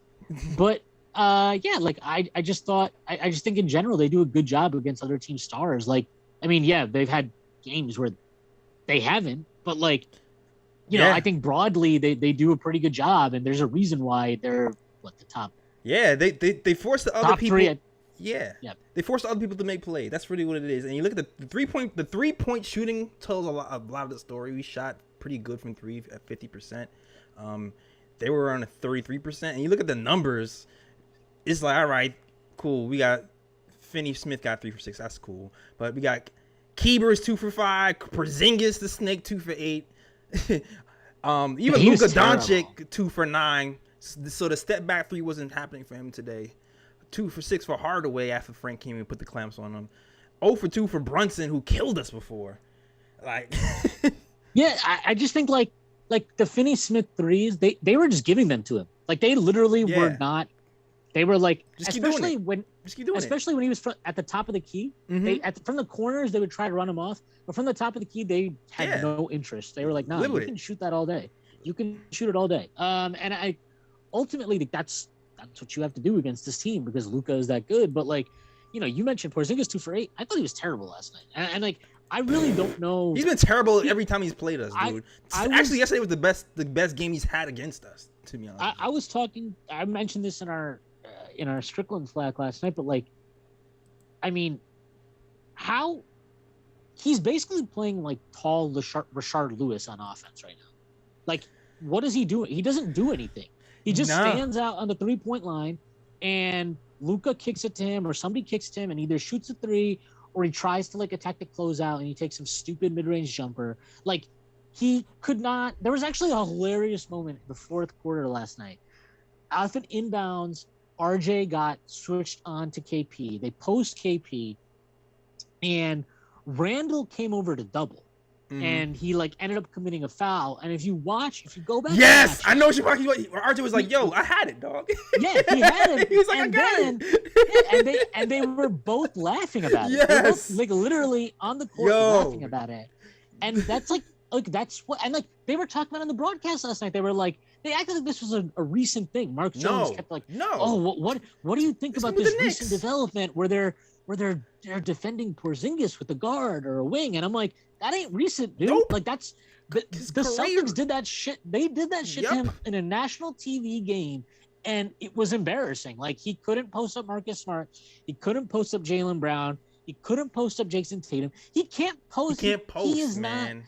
But like I just think in general they do a good job against other team stars. Like, I mean, yeah, they've had games where they haven't, but like, you know, I think broadly they do a pretty good job, and there's a reason why they're the top. Yeah, they force the other people. Yep. They force other people to make plays. That's really what it is. And you look at the 3-point shooting tells a lot of the story. We shot pretty good from three at 50%. They were around 33%. And you look at the numbers, it's like, all right, cool. We got Finney Smith got 3 for 6. That's cool. But we got Keeber's 2 for 5. Porzingis the Snake 2 for 8. Even Luka Doncic 2 for 9. So the step back 3 wasn't happening for him today. 2 for 6 for Hardaway after Frank came and put the clamps on him. 0 for 2 for Brunson, who killed us before. Like, yeah, I just think like the Finney Smith threes, they were just giving them to him. Like they literally were not. They were like, especially when he was at the top of the key. From the corners they would try to run him off, but from the top of the key they had no interest. They were like, no, you can shoot that all day. You can shoot it all day. And I ultimately think that's what you have to do against this team because Luka is that good. But like, you mentioned Porzingis 2 for 8. I thought he was terrible last night, and like I really don't know. He's been terrible every time he's played us, dude. Actually, yesterday was the best game he's had against us. To be honest, I mentioned this in our Strickland Slack last night, but like, I mean, how he's basically playing like tall Rashard Lewis on offense right now. Like, what is he doing? He doesn't do anything. He just stands out on the 3-point line, and Luka kicks it to him, or somebody kicks to him, and either shoots a 3, or he tries to like attack the closeout, and he takes some stupid mid-range jumper. Like, he could not. There was actually a hilarious moment in the fourth quarter last night. Out of inbounds, RJ got switched on to KP. They post KP, and Randall came over to double. And he like ended up committing a foul. And if you go back, yes, I know what you're talking about. RJ was like, "Yo, I had it, dog." Yeah, he had it. He was like, "I got it." And they were both laughing about it. Yes, they were both, like literally on the court laughing about it. And that's like that's what. And like they were talking about on the broadcast last night. They were like, they acted like this was a recent thing. Mark Jones kept like, "Oh, what do you think about this recent development where they're defending Porzingis with a guard or a wing?" And I'm like, that ain't recent, dude. Like that's the Celtics did that shit. They did that shit to him in a national TV game, and it was embarrassing. Like he couldn't post up Marcus Smart, he couldn't post up Jaylen Brown, he couldn't post up Jason Tatum. He can't post. He can't post, he is man.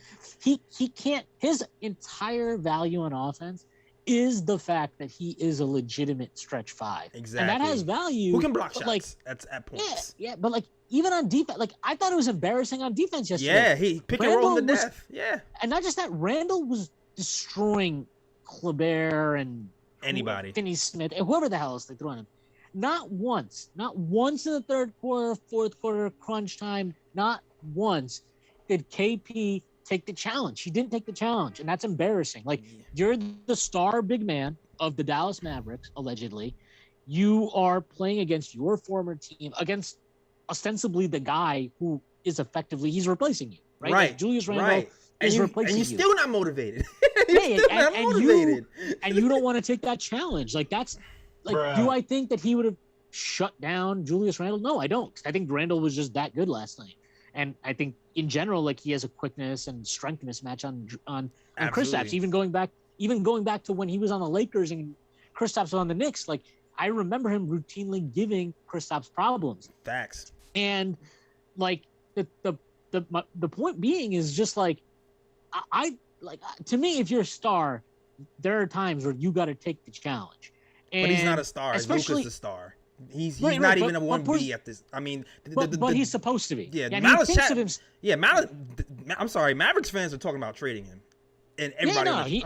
Not. He can't. His entire value on offense is the fact that he is a legitimate stretch 5. Exactly. And that has value. Who can block shots like, at points? Yeah, but like even on defense, like I thought it was embarrassing on defense yesterday. Yeah, he picked and rolled to death. Yeah. And not just that, Randall was destroying Kleber and anybody. Finney Smith, and whoever the hell else they threw on him. Not once in the third quarter, fourth quarter, crunch time, not once did KP take the challenge. He didn't take the challenge, and that's embarrassing. Like, you're the star big man of the Dallas Mavericks, allegedly. You are playing against your former team, against ostensibly the guy who is effectively, he's replacing you, right? Like Julius Randle is replacing you. And you're still not motivated. And you don't want to take that challenge. Like, that's, like, do I think that he would have shut down Julius Randle? No, I don't. I think Randle was just that good last night. And I think in general, like he has a quickness and strength mismatch on Kristaps. Even going back to when he was on the Lakers and Kristaps was on the Knicks, like I remember him routinely giving Kristaps problems. Facts. And like the point being is just like I like to me, if you're a star, there are times where you got to take the challenge. And but he's not a star. Luka's the star. He's not even a 1B at this. I mean, but he's supposed to be. Yeah, I'm sorry. Mavericks fans are talking about trading him, and everybody.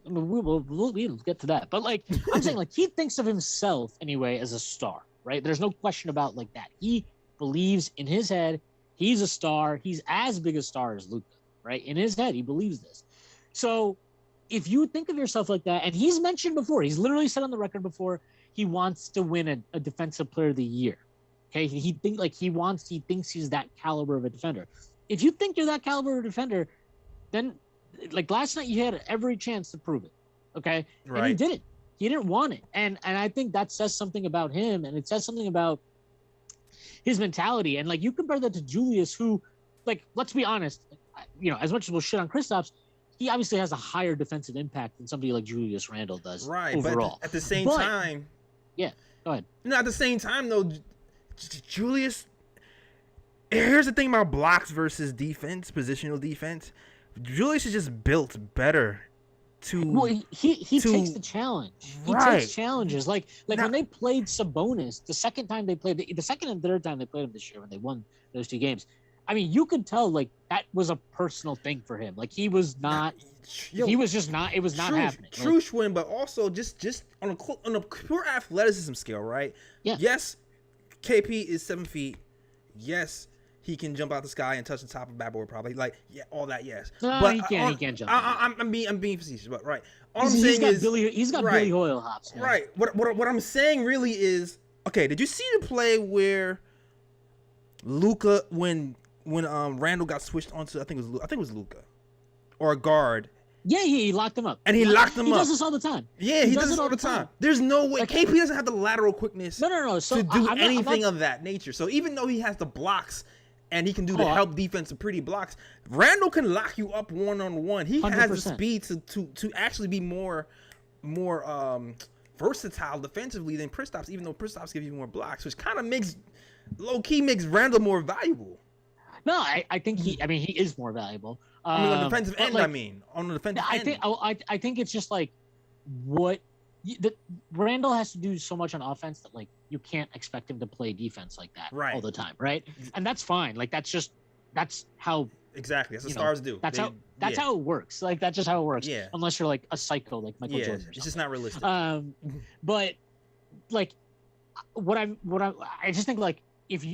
We'll get to that. But like, I'm saying, like he thinks of himself anyway as a star, right? There's no question about like that. He believes in his head he's a star. He's as big a star as Luka, right? In his head, he believes this. So if you think of yourself like that, and he's mentioned before, he's literally said on the record before, he wants to win a defensive player of the year. Okay. He thinks he's that caliber of a defender. If you think you're that caliber of a defender, then like last night you had every chance to prove it. Okay. Right. And he didn't. He didn't want it. And I think that says something about him, and it says something about his mentality. And like you compare that to Julius, who, like, let's be honest, as much as we'll shit on Kristaps, he obviously has a higher defensive impact than somebody like Julius Randle does. Right. Overall. But at the same time. Yeah, go ahead. No, at the same time, though, Julius. Here's the thing about blocks versus defense, positional defense. Julius is just built better. He takes the challenge. He takes challenges. Like when they played Sabonis, the second and third time they played him this year when they won those 2 games. I mean, you could tell like that was a personal thing for him. Like he was not. He was just not. It was not happening. True, Schwinn, but also just on a pure athleticism scale, right? Yeah. Yes, KP is 7 feet. Yes, he can jump out the sky and touch the top of the backboard, probably. Like, yeah, all that. Yes. No, but he can't jump. I'm being facetious, but right. All he's got Billy Hoyle hops. Man. Right. What I'm saying really is, okay. Did you see the play where Luka when Randall got switched onto I think it was Luka or a guard, Yeah, he locked him up. And he locked him He up. does this all the time. Yeah, he does this all the time. There's no way. Like, KP doesn't have the lateral quickness No. So to do I'm anything not, of that nature. So even though he has the blocks and he can do the Oh, help defense and pretty blocks, Randall can lock you up one-on-one. He has the 100%. speed to actually be more versatile defensively than Kristaps, even though Kristaps gives you more blocks, which kind of makes Randall more valuable. No, I think he is more valuable. I mean, on the defensive end, like, on the defensive end. I think it's just like Randall has to do so much on offense that like you can't expect him to play defense like that all the time, right? And that's fine. Like that's how exactly that's what stars do. That's how it works. Like that's just how it works. Yeah. Unless you're like a psycho like Michael Jordan. Or it's something. just not realistic. But like I just think like if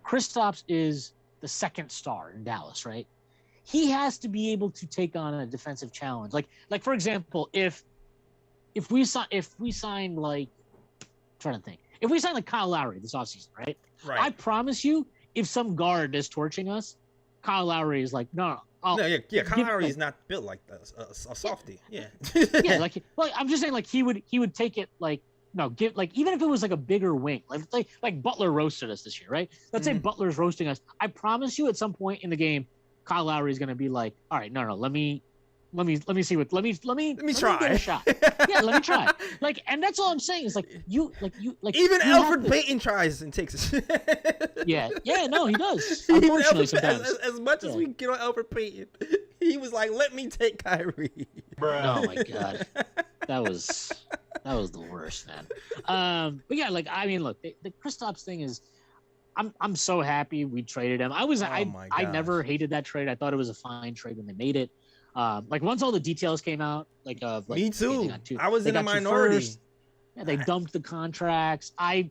Kristaps is the second star in Dallas, right? He has to be able to take on a defensive challenge. Like for example, if we sign like Kyle Lowry this offseason, right? Right. I promise you, if some guard is torching us, Kyle Lowry is like, no. Kyle Lowry is not built like a softie. Yeah. Yeah, like I'm just saying, like he would take it like. No, even if it was like a bigger wing, like Butler roasted us this year, right? Let's say Butler's roasting us. I promise you, at some point in the game, Kyle Lowry is going to be like, "All right, no, let me see what let me try get a shot. Yeah, let me try." Like, and that's all I'm saying is like even Elfrid Payton tries and takes it. Yeah, no, he does. Unfortunately, sometimes as much as we get on Elfrid Payton, he was like, "Let me take Kyrie." Oh my god, that was the worst, man. But yeah, like I mean, look, the Kristaps thing is, I'm so happy we traded him. I never hated that trade. I thought it was a fine trade when they made it. Like once all the details came out, me too. I was in a minority. Yeah, they dumped the contracts. I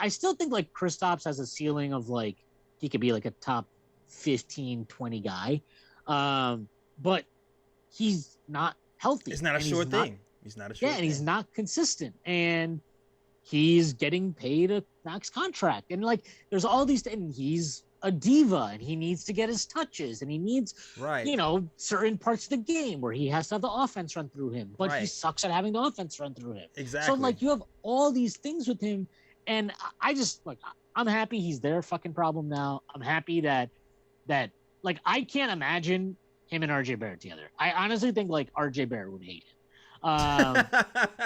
still think like Kristaps has a ceiling of like he could be like a top 15, 20 guy, but he's not healthy. It's not a sure thing. He's not a sure thing. And he's not consistent, and he's getting paid a max contract, and like there's all these things. And he's a diva, and he needs to get his touches, and he needs certain parts of the game where he has to have the offense run through him, but he sucks at having the offense run through him. Exactly. So like you have all these things with him, and I just like I'm happy he's their fucking problem now. I'm happy that like I can't imagine him and RJ Barrett together. I honestly think like RJ Barrett would hate him.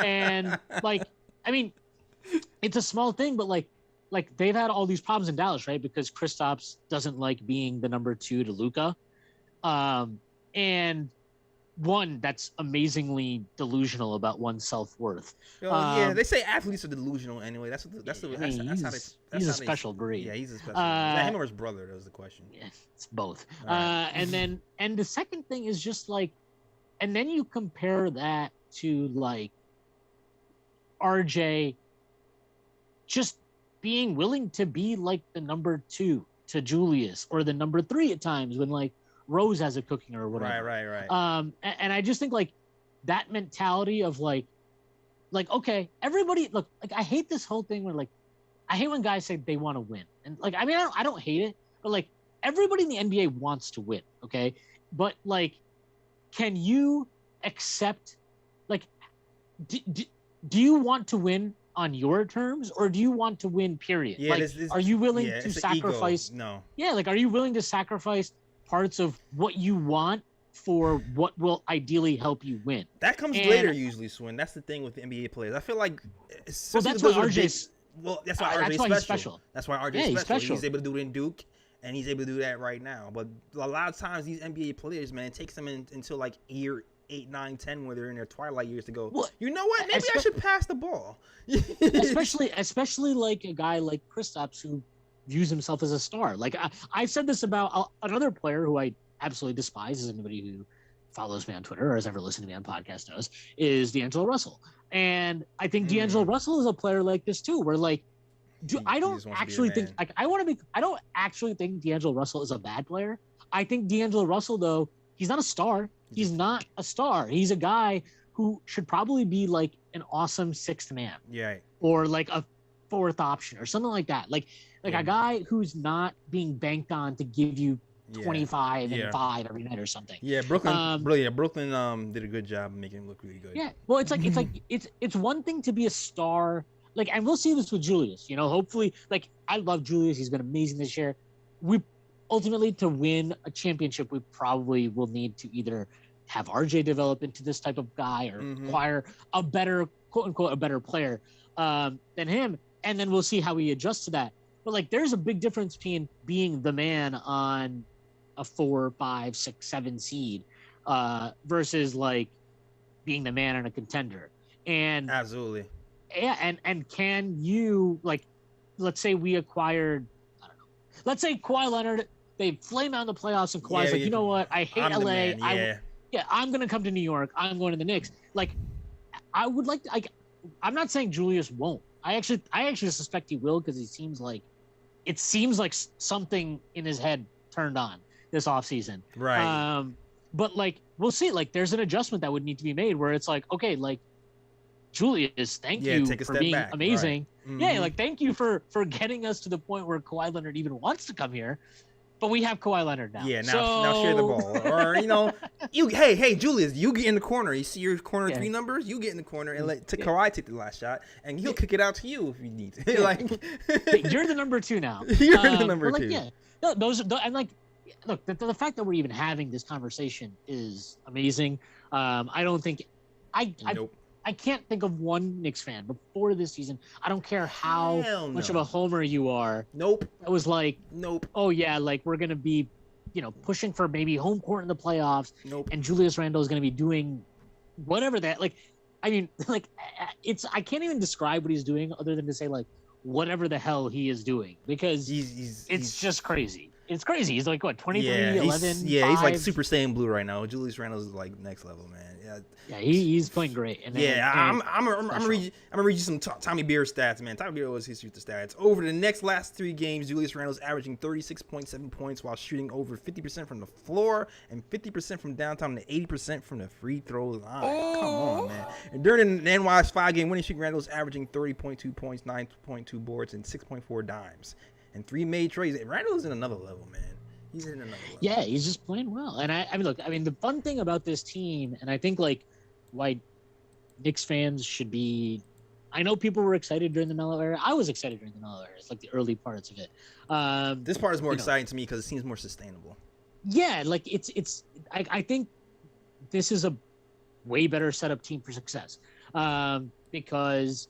And like, I mean, it's a small thing, but like they've had all these problems in Dallas, right? Because Kristaps doesn't like being the number 2 to Luka. And one that's amazingly delusional about one's self-worth. Yeah, they say athletes are delusional anyway. He's a special breed. Yeah, he's a special breed. Is that him or his brother? That was the question. Yeah, it's both. Right. And the second thing is just like, and then you compare that to like RJ just being willing to be like the number 2 to Julius or the number 3 at times when like Rose has a cooking or whatever. Right. And I just think like that mentality of like okay, everybody look, like I hate this whole thing where like I hate when guys say they want to win. And like I mean I don't hate it, but like everybody in the NBA wants to win, okay? But like can you accept like do you want to win on your terms, or do you want to win period? Yeah, like are you willing to sacrifice No. Yeah, like are you willing to sacrifice parts of what you want for what will ideally help you win? That comes later usually, Swin. That's the thing with the NBA players. I feel like that's why RJ's that's why RJ's special. That's why RJ's special. He's able to do it in Duke, and he's able to do that right now. But a lot of times these NBA players, man, it takes them until like year 8, 9, 10 when they're in their twilight years to go, well, you know what? Maybe I should pass the ball. especially like a guy like Kristaps who views himself as a star. Like I said this about another player who I absolutely despise, as anybody who follows me on Twitter or has ever listened to me on podcast knows, is D'Angelo Russell. And I think D'Angelo Russell is a player like this too, where like I don't actually think D'Angelo Russell is a bad player. I think D'Angelo Russell, though, he's not a star. He's not a star. He's a guy who should probably be like an awesome 6th man. Yeah. Or like a 4th option or something like that. Like a guy who's not being banked on to give you 25 Yeah. and 5 every night or something. Yeah, Brooklyn did a good job of making him look really good. Yeah, well, it's one thing to be a star, like, and we'll see this with Julius. You know, hopefully, like, I love Julius. He's been amazing this year. We ultimately, to win a championship, we probably will need to either have RJ develop into this type of guy or acquire a better, quote unquote, a better player than him, and then we'll see how he adjusts to that. But like, there's a big difference between being the man on a 4, 5, 6, 7 seed versus like being the man on a contender. And Absolutely. Yeah, and can you, like, let's say we acquired, I don't know, let's say Kawhi Leonard, they flame out in the playoffs, and Kawhi's you know what, I hate I'm LA. the man, I'm gonna come to New York. I'm going to the Knicks. Like, I would like to, like, I'm not saying Julius won't. I actually suspect he will, because it seems like something in his head turned on this offseason. Right. But like, we'll see. Like, there's an adjustment that would need to be made where it's like, okay, like, Julius, thank you for being back. amazing. Right. Yeah, like, thank you for getting us to the point where Kawhi Leonard even wants to come here. But we have Kawhi Leonard now. Yeah, now share the ball. Or, you know, hey, Julius, you get in the corner. You see your corner 3 numbers? You get in the corner and let Kawhi take the last shot, and he'll kick it out to you if you need to. Like, you're the number 2 now. You're the number 2. Yeah, no, those and like, look, the fact that we're even having this conversation is amazing. I don't think Nope. I can't think of one Knicks fan before this season. I don't care how much of a homer you are. Nope. It was like, nope. Oh yeah, like, we're gonna be, you know, pushing for maybe home court in the playoffs. Nope. And Julius Randle is gonna be doing whatever that. Like, I mean, like, I can't even describe what he's doing other than to say, like, whatever the hell he is doing, because it's just crazy. It's crazy. He's like, what, 23, 11, he's like 5? Super Saiyan Blue right now. Julius Randle's like next level, man. Yeah, he's playing great. And I'm gonna read you some Tommy Beer stats, man. Tommy Beer always hits you with the stats. Over the last 3 games, Julius Randle's averaging 36.7 points while shooting over 50% from the floor and 50% from downtown and 80% from the free throw line. Come on, man. And during the NY's 5-game winning streak, Randle's averaging 30.2 points, 9.2 boards, and 6.4 dimes, and 3 made trades. Randle's in another level, man. He's in another level. Yeah, he's just playing well. And I mean, look, I mean, the fun thing about this team, and I think, like, why Knicks fans should be, I know people were excited during the Melo era. I was excited during the Melo era. It's like the early parts of it. This part is more exciting to me because it seems more sustainable. Yeah, like, I think this is a way better set up team for success. Because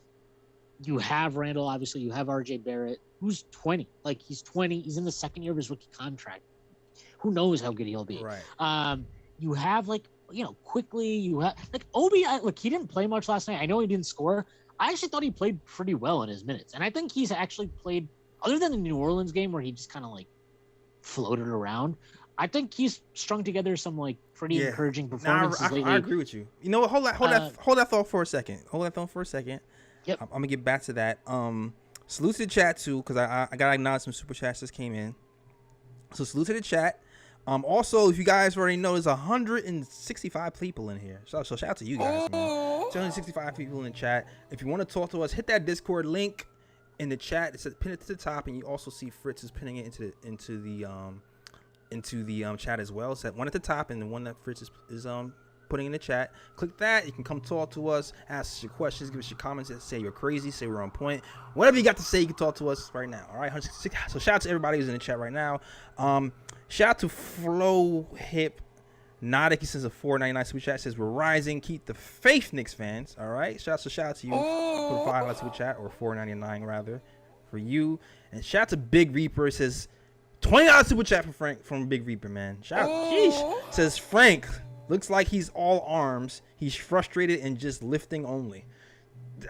you have Randall, obviously, you have RJ Barrett, who's 20. Like, he's 20. He's in the second year of his rookie contract. Who knows how good he'll be? Right. You have, like, you know, quickly, you have, like, Obi, look, he didn't play much last night. I know he didn't score. I actually thought he played pretty well in his minutes. And I think he's actually played, other than the New Orleans game where he just kind of, like, floated around, I think he's strung together some, like, pretty encouraging performances lately. I agree with you. You know what? Hold that thought for a second. Yep. I'm gonna get back to that. Salute to the chat too, because I gotta acknowledge some super chats just came in. So salute to the chat. Also, if you guys already know, there's 165 people in here. So shout out to you guys, man. 265 people in the chat. If you want to talk to us, hit that Discord link in the chat. It says pin it to the top, and you also see Fritz is pinning it into the chat as well. So that one at the top and the one that Fritz is putting in the chat. Click that. You can come talk to us, ask us your questions, give us your comments, say you're crazy, say we're on point. Whatever you got to say, you can talk to us right now. All right. So shout out to everybody who's in the chat right now. Shout out to Flo Hip Nodic. He sends a $4.99 super chat. Says we're rising. Keep the faith, Knicks fans. All right. Shout out to you. Put a $5 super chat, or $4.99 rather, for you. And shout out to Big Reaper. It says $20 super chat for Frank from Big Reaper, man. Shout out. Sheesh. Says Frank looks like he's all arms. He's frustrated and just lifting only.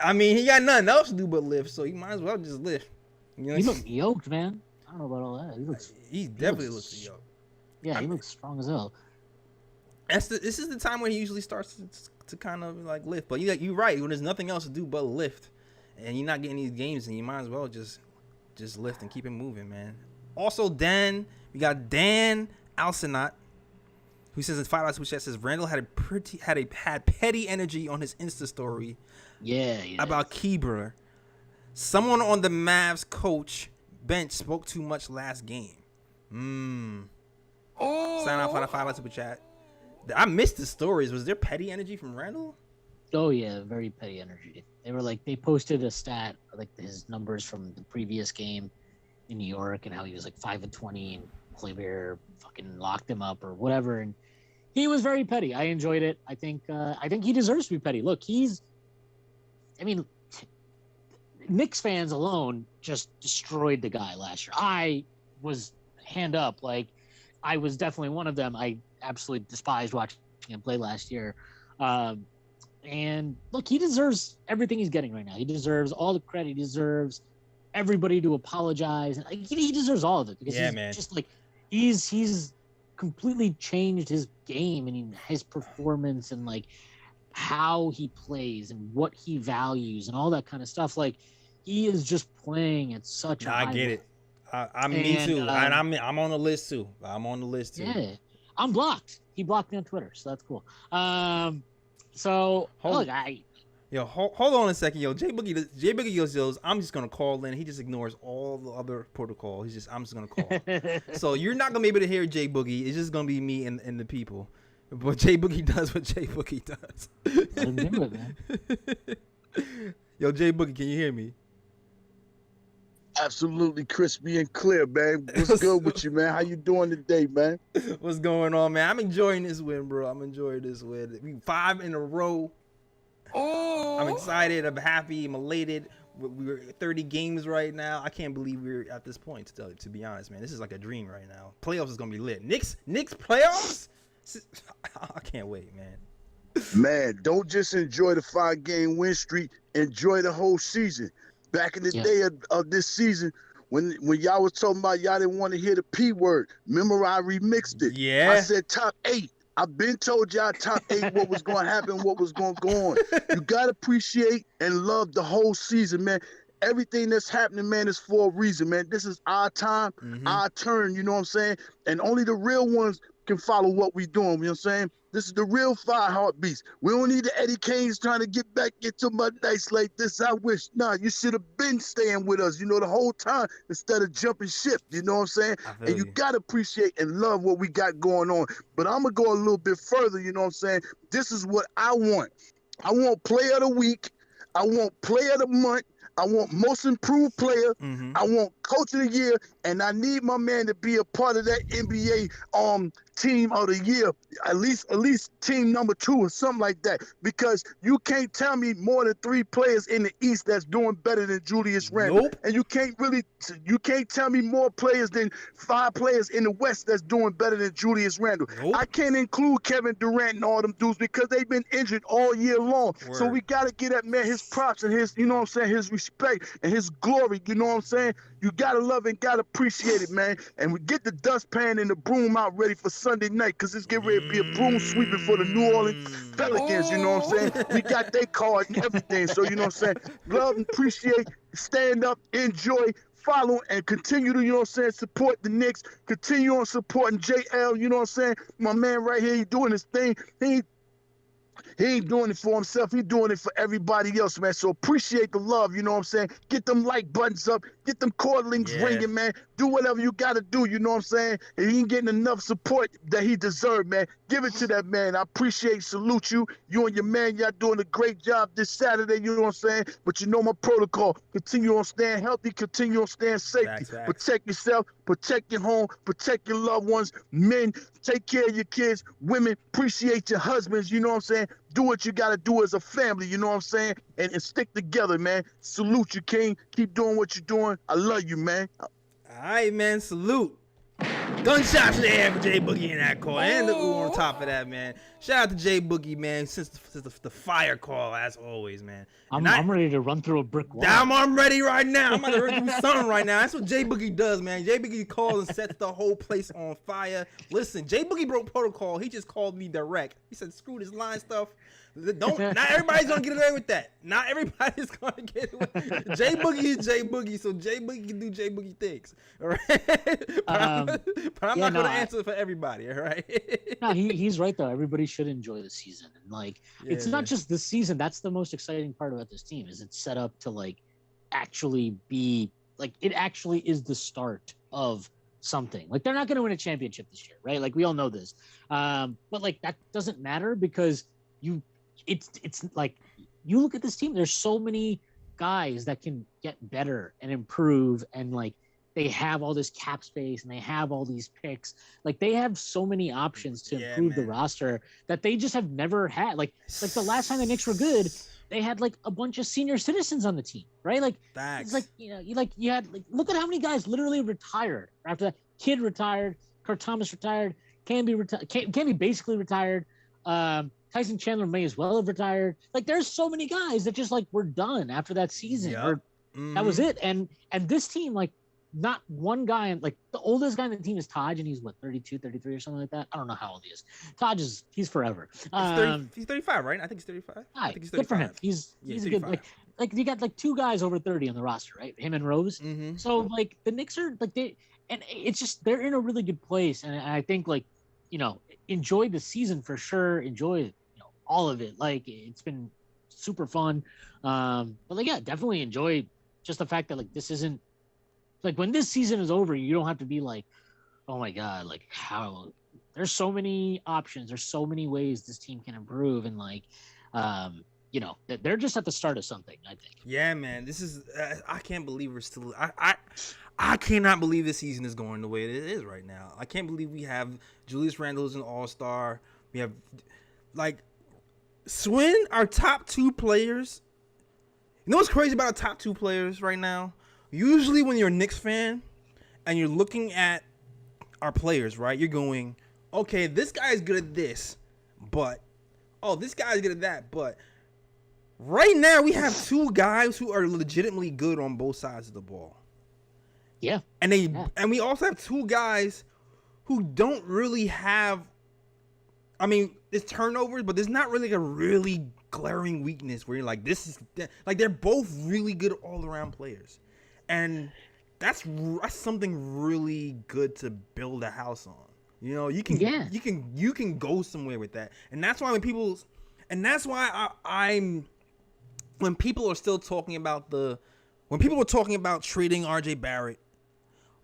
I mean, he got nothing else to do but lift, so he might as well just lift. You know, he looks yoked, man. I don't know about all that. He definitely looks yoked. Yeah, he looks strong as hell. This is the time when he usually starts to kind of like lift. But you're right. When there's nothing else to do but lift, and you're not getting these games, and you might as well just lift and keep it moving, man. Also, we got Dan Alcenot, who says in $5 super chat, says Randall had petty energy on his Insta story. Yeah. About Keeper. Someone on the Mavs coach bench spoke too much last game. Sign off on a $5 super chat. I missed the stories. Was there petty energy from Randall? Oh yeah, very petty energy. They posted a stat like his numbers from the previous game in New York and how he was like 5-20 and Kleber fucking locked him up or whatever, and he was very petty. I enjoyed it. I think he deserves to be petty. Look, Knicks fans alone just destroyed the guy last year. I was hand up, like I was definitely one of them. I absolutely despised watching him play last year. And look, he deserves everything he's getting right now. He deserves all the credit. He deserves everybody to apologize. He deserves all of it because just like he's completely changed his game and his performance and like how he plays and what he values and all that kind of stuff. Like he is just playing at such a high I get it. Me too. And I'm on the list too. Yeah. I'm blocked. He blocked me on Twitter, so that's cool. Hold on a second, yo. Jay Boogie goes, I'm just gonna call in. He just ignores all the other protocol. I'm just gonna call. So you're not gonna be able to hear Jay Boogie. It's just gonna be me and the people. But Jay Boogie does what Jay Boogie does. Let him do it, man. Yo, Jay Boogie, can you hear me? Absolutely crispy and clear, man. What's good with you, man? How you doing today, man? What's going on, man? I'm enjoying this win, bro. I'm enjoying this win. We 5 in a row. I'm excited. I'm happy. I'm elated. We're 30 games right now. I can't believe we're at this point. To be honest, man, this is like a dream right now. Playoffs is gonna be lit. Knicks playoffs. I can't wait, man. Man, don't just enjoy the 5-game win streak. Enjoy the whole season. Back in the day of this season, when y'all was talking about y'all didn't want to hear the P word, remember I remixed it. Yeah. I said top 8. I've been told y'all top 8 what was going to happen, what was going to go on. You got to appreciate and love the whole season, man. Everything that's happening, man, is for a reason, man. This is our time, our turn, you know what I'm saying? And only the real ones can follow what we doing, you know what I'm saying? This is the real 5 heartbeats. We don't need the Eddie Kane's trying to get back into my nights like this. I wish. Nah, you should have been staying with us, the whole time instead of jumping ship, you know what I'm saying? And you got to appreciate and love what we got going on. But I'm going to go a little bit further, you know what I'm saying? This is what I want. I want player of the week. I want player of the month. I want most improved player. I want coach of the year, and I need my man to be a part of that NBA team of the year, at least team number 2 or something like that. Because you can't tell me more than 3 players in the East that's doing better than Julius Randle, and you can't tell me more players than 5 players in the West that's doing better than Julius Randle. I can't include Kevin Durant and all them dudes because they've been injured all year long. So we got to give that man his props and his, his respect and his glory. You know what I'm saying? You got to love and got to appreciate it, man. And we get the dustpan and the broom out ready for Sunday night because it's getting ready to be a broom sweeping for the New Orleans Pelicans, you know what I'm saying? We got their card and everything. So, you know what I'm saying? Love and appreciate, stand up, enjoy, follow, and continue to, support the Knicks. Continue on supporting JL, you know what I'm saying? My man right here, he doing his thing. He ain't doing it for himself. He's doing it for everybody else, man. So appreciate the love, you know what I'm saying? Get them like buttons up. Get them cord links ringing, man. Do whatever you got to do, you know what I'm saying? And he ain't getting enough support that he deserved, man. Give it to that man. I appreciate, salute you. You and your man, y'all doing a great job this Saturday, you know what I'm saying? But you know my protocol. Continue on staying healthy. Continue on staying safety. Protect yourself. Protect your home. Protect your loved ones. Men, take care of your kids. Women, appreciate your husbands, you know what I'm saying? Do what you got to do as a family, you know what I'm saying? And stick together, man. Salute you, King. Keep doing what you're doing. I love you, man. All right, man. Salute. Gunshots to the air for Jay Boogie in that call. And the ooh on top of that, man. Shout out to Jay Boogie, man, since the fire call, as always, man. I'm ready to run through a brick wall. I'm ready right now. I'm about to run through something right now. That's what Jay Boogie does, man. Jay Boogie calls and sets the whole place on fire. Listen, Jay Boogie broke protocol. He just called me direct. He said, screw this line stuff. Not everybody's gonna get away with that. Not everybody's gonna get away. Jay Boogie is Jay Boogie, so Jay Boogie can do Jay Boogie things. All right. but I'm not gonna answer for everybody, all right? No, he's right though. Everybody should enjoy the season. And it's not just the season. That's the most exciting part about this team, is it's set up to actually be it actually is the start of something. Like they're not going to win a championship this year, right? Like we all know this. But like that doesn't matter because it's like you look at this team. There's so many guys that can get better and improve, and like they have all this cap space and they have all these picks. Like they have so many options to improve the roster that they just have never had. Like the last time the Knicks were good, they had like a bunch of senior citizens on the team, right? Like it's like you had like look at how many guys literally retired after that. Kid retired, Kurt Thomas retired, Camby basically retired. Tyson Chandler may as well have retired. Like there's so many guys that just like were done after that season. That was it. And this team, like not one guy, like the oldest guy on the team is Taj, and he's what 32, 33 or something like that. I don't know how old he is. Taj he's forever. He's 35, right? I think he's 35. I think he's 35. Good for him. He's a good like you got like two guys over 30 on the roster, right? Him and Rose. Mm-hmm. So like the Knicks are like it's just they're in a really good place, and I think like enjoy the season for sure. Enjoy all of it. Like it's been super fun. But like yeah, definitely enjoy just the fact that like this isn't like when this season is over, you don't have to be like, oh my god, like how there's so many options, there's so many ways this team can improve, and like they're just at the start of something, I think. Yeah, man, this is I can't believe we're still I cannot believe this season is going the way it is right now. I can't believe we have Julius Randle as an all-star. We have like Swin, our top two players. You know what's crazy about our top two players right now? Usually when you're a Knicks fan and you're looking at our players, right, you're going, okay, this guy's good at this, but, oh, this guy's good at that, but right now we have two guys who are legitimately good on both sides of the ball. Yeah. And we also have two guys who don't really have, I mean, it's turnovers, but there's not really like a really glaring weakness where you're like, this is, like they're both really good all-around players. And that's something really good to build a house on. You can go somewhere with that. And that's why when people are still talking about when people were talking about trading RJ Barrett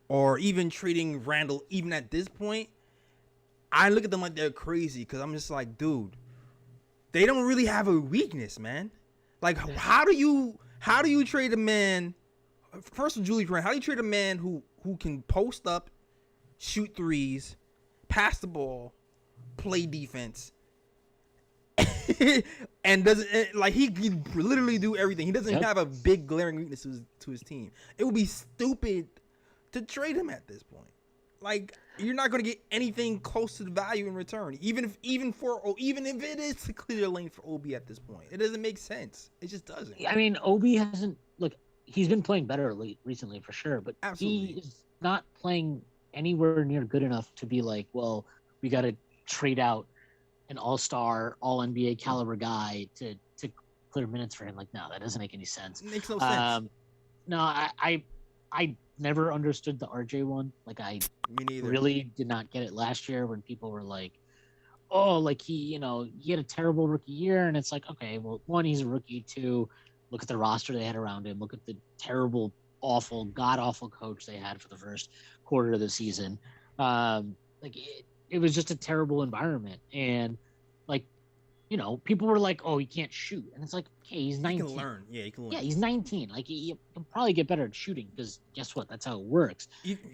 or even trading Randall, even at this point, I look at them like they're crazy because I'm just like, dude, they don't really have a weakness, man. Like, how do you trade a man? First of Julius Randle, how do you trade a man who can post up, shoot threes, pass the ball, play defense, and doesn't like he can literally do everything? He doesn't have a big glaring weakness to his team. It would be stupid to trade him at this point. Like you're not going to get anything close to the value in return, even if it is to clear the lane for Obi at this point. It doesn't make sense. It just doesn't. I mean, Obi hasn't he's been playing better recently for sure, but Absolutely. He is not playing anywhere near good enough to be like, well, we got to trade out an all-star, all-NBA caliber guy to clear minutes for him. Like, no, that doesn't make any sense. It makes no sense. No, I never understood the RJ one. Like, Me neither. really did not get it last year when people were like, oh, like he had a terrible rookie year, and it's like, okay, well, one, he's a rookie. Two, look at the roster they had around him. Look at the terrible, awful, god-awful coach they had for the first quarter of the season. It was just a terrible environment. And, people were like, oh, he can't shoot. And it's like, okay, he's 19. He can learn. Yeah, he can learn. Yeah, he's 19. Like, he'll probably get better at shooting because guess what? That's how it works.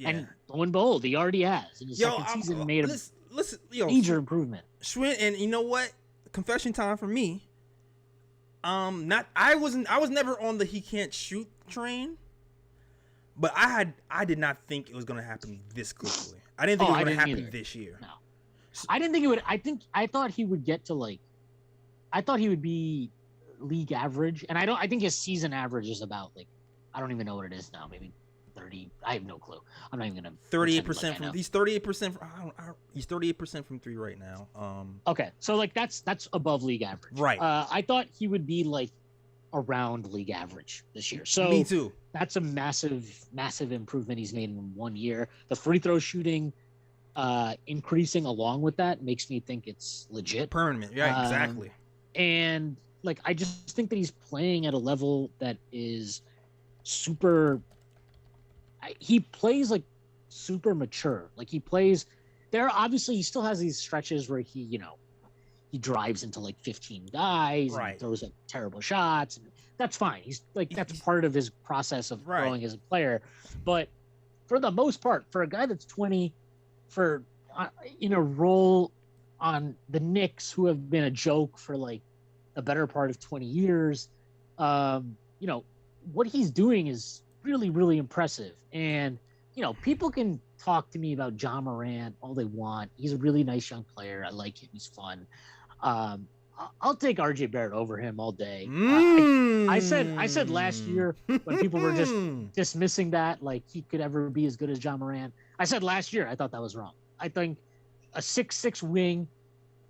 And lo and behold, he already has. In his second season, made a major improvement. Schwinn, and you know what? Confession time for me. I was never on the he can't shoot train, but I did not think it was gonna happen this quickly. I didn't think it was gonna happen this year. No, I didn't think it would. I thought he would get to I thought he would be league average, and I think his season average is about I don't even know what it is now. Maybe 30. I have no clue. I'm not even gonna. 38% from he's 38%. He's 38% from three right now. Okay, so that's above league average. Right. I thought he would be around league average this year. So me too. That's a massive improvement he's made in 1 year. The free throw shooting increasing along with that makes me think it's legit. Permanent. Yeah, exactly. And I just think that he's playing at a level that is super. He plays super mature. Like he plays there. Obviously, he still has these stretches where he drives into like 15 guys and Right. throws like terrible shots. And that's fine. He's like, that's part of his process of Right. growing as a player. But for the most part, for a guy that's 20, in a role on the Knicks, who have been a joke for like the better part of 20 years, what he's doing is really, really impressive. And, people can talk to me about John Morant all they want. He's a really nice young player. I like him. He's fun. I'll take RJ Barrett over him all day. I said last year when people were just dismissing that, like he could ever be as good as John Morant. I said last year, I thought that was wrong. I think a 6'6" wing,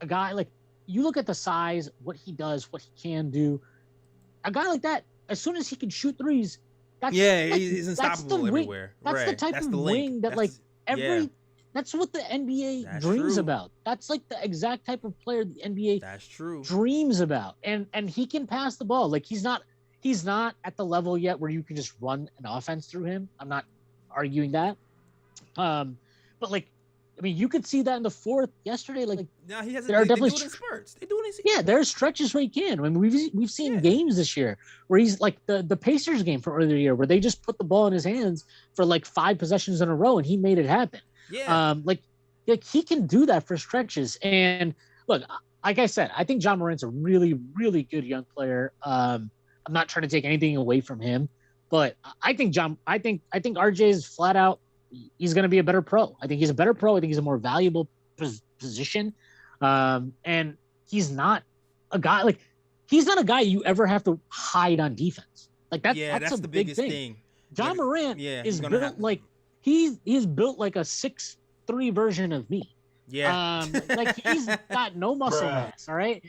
a guy like, you look at the size, what he does, what he can do. A guy like that, as soon as he can shoot threes, he's unstoppable everywhere. That's the type of wing that that's what the NBA dreams about. That's like the exact type of player the NBA dreams about. And he can pass the ball. Like he's not at the level yet where you can just run an offense through him. I'm not arguing that. But like, I mean, you could see that in the fourth yesterday. Like, no, he has. There are definitely they do it in spurts. They do it. Yeah, there's stretches where he can. I mean, we've seen games this year where he's like the Pacers game from earlier in the year where they just put the ball in his hands for like 5 possessions in a row and he made it happen. Yeah. Like he can do that for stretches. And look, like I said, I think John Morant's a really, really good young player. I'm not trying to take anything away from him, but I think RJ is flat out. He's going to be a better pro. I think he's a better pro. I think he's a more valuable position. And he's not a guy you ever have to hide on defense. Like that's a the big biggest thing. John Morant is built like he's built like a 6'3" version of me. Yeah. Like he's got no muscle mass. All right.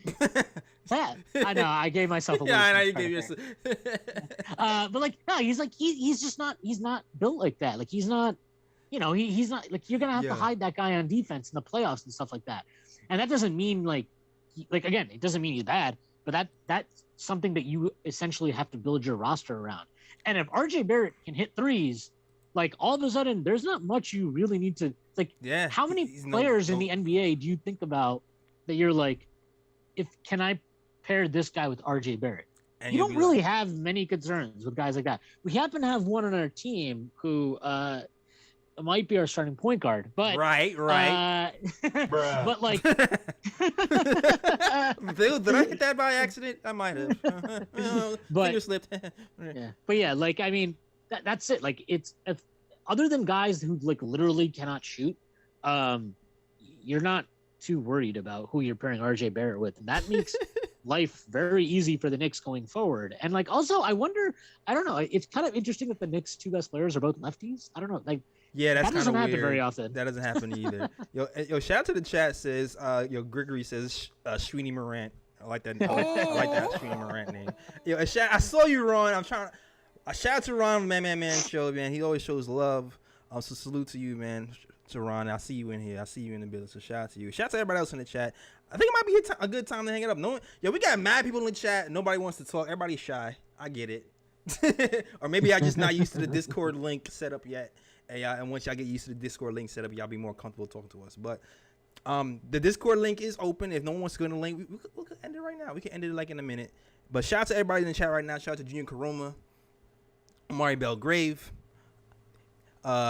That I know. I gave myself a. Yeah, I know you gave yourself. But like no, he's just not. He's not built like that. Like he's not. He's not like you're gonna have to hide that guy on defense in the playoffs and stuff like that. And that doesn't mean like again, it doesn't mean he's bad, but that's something that you essentially have to build your roster around. And if RJ Barrett can hit threes, like all of a sudden there's not much you really need to like. Yeah. How many players in the NBA do you think about that you're like, can I pair this guy with RJ Barrett? And you don't really have many concerns with guys like that. We happen to have one on our team who might be our starting point guard, but right. But like, did I hit that by accident? I might have. But finger slipped. Yeah, but yeah, like I mean, that's it. Like it's other than guys who like literally cannot shoot, you're not too worried about who you're pairing RJ Barrett with, and that makes life very easy for the Knicks going forward. And like also, I don't know. It's kind of interesting that the Knicks' 2 best players are both lefties. I don't know, like. Yeah, that's that doesn't happen weird. very often. That doesn't happen either. Yo, shout out to the chat says, Gregory says, Sweeney Morant. I like that. I like that Sweeney Morant name. Yo, I saw you, Ron. I shout out to Ron, Man Show, man. He always shows love. So salute to you, man. To Ron, I see you in here. I see you in the building. So shout out to you. Shout out to everybody else in the chat. I think it might be a good time to hang it up. We got mad people in the chat. Nobody wants to talk. Everybody's shy. I get it. Or maybe I'm just not used to the Discord link set up yet. And once y'all get used to the Discord link setup, y'all be more comfortable talking to us. But the Discord link is open. If no one wants to go to the link, we could end it right now. We can end it like in a minute. But shout out to everybody in the chat right now. Shout out to Junior Karoma, Amari Belgrave,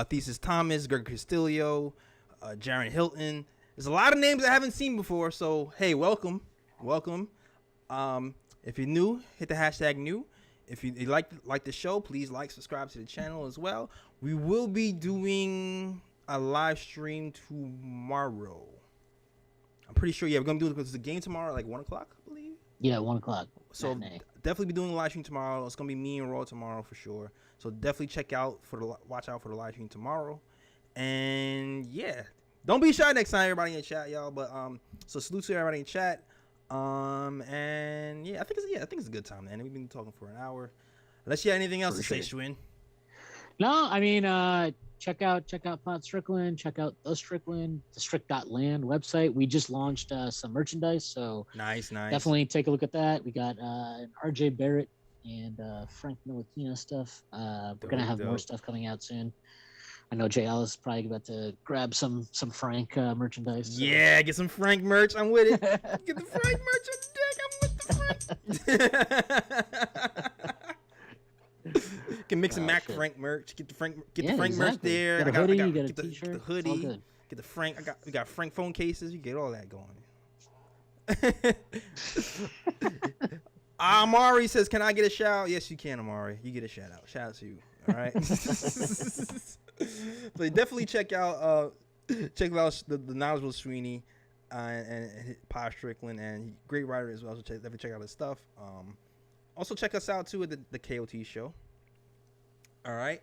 Thesis Thomas, Greg Castillo, Jaron Hilton. There's a lot of names I haven't seen before. So, hey, welcome. If you're new, hit the hashtag new. If you like the show, please subscribe to the channel as well. We will be doing a live stream tomorrow. I'm pretty sure. Yeah, we're gonna do it because the game tomorrow, like 1 o'clock, I believe. Yeah, 1 o'clock. So definitely be doing a live stream tomorrow. It's gonna be me and Raw tomorrow for sure. So definitely watch out for the live stream tomorrow. And yeah, don't be shy next time, everybody in the chat, y'all. But so salute to everybody in the chat. And yeah, I think it's a good time, man. We've been talking for an hour. Unless you have anything else to say, Schwinn. No, I mean, check out Pot Strickland, check out The Strickland, the Strick.land website. We just launched some merchandise, so nice. Definitely take a look at that. We got RJ Barrett and Frank Ntilikina stuff. We're gonna have more stuff coming out soon. I know Jay Ellis is probably about to grab some Frank merchandise. So. Yeah, get some Frank merch. I'm with it. Get the Frank merch on deck. I'm with the Frank. Can mix and match Frank merch. Get the Frank merch there. Got a hoodie, you got a get the t-shirt. the It's all hoodie. good. Get the Frank. We got Frank phone cases. You get all that going. Amari says, "Can I get a shout out?" Yes, you can, Amari. You get a shout out. Shout out to you. All right. But definitely check out the knowledgeable Sweeney and Pa Strickland, and great writer as well. So definitely check out his stuff. Also check us out too at the KOT show. All right.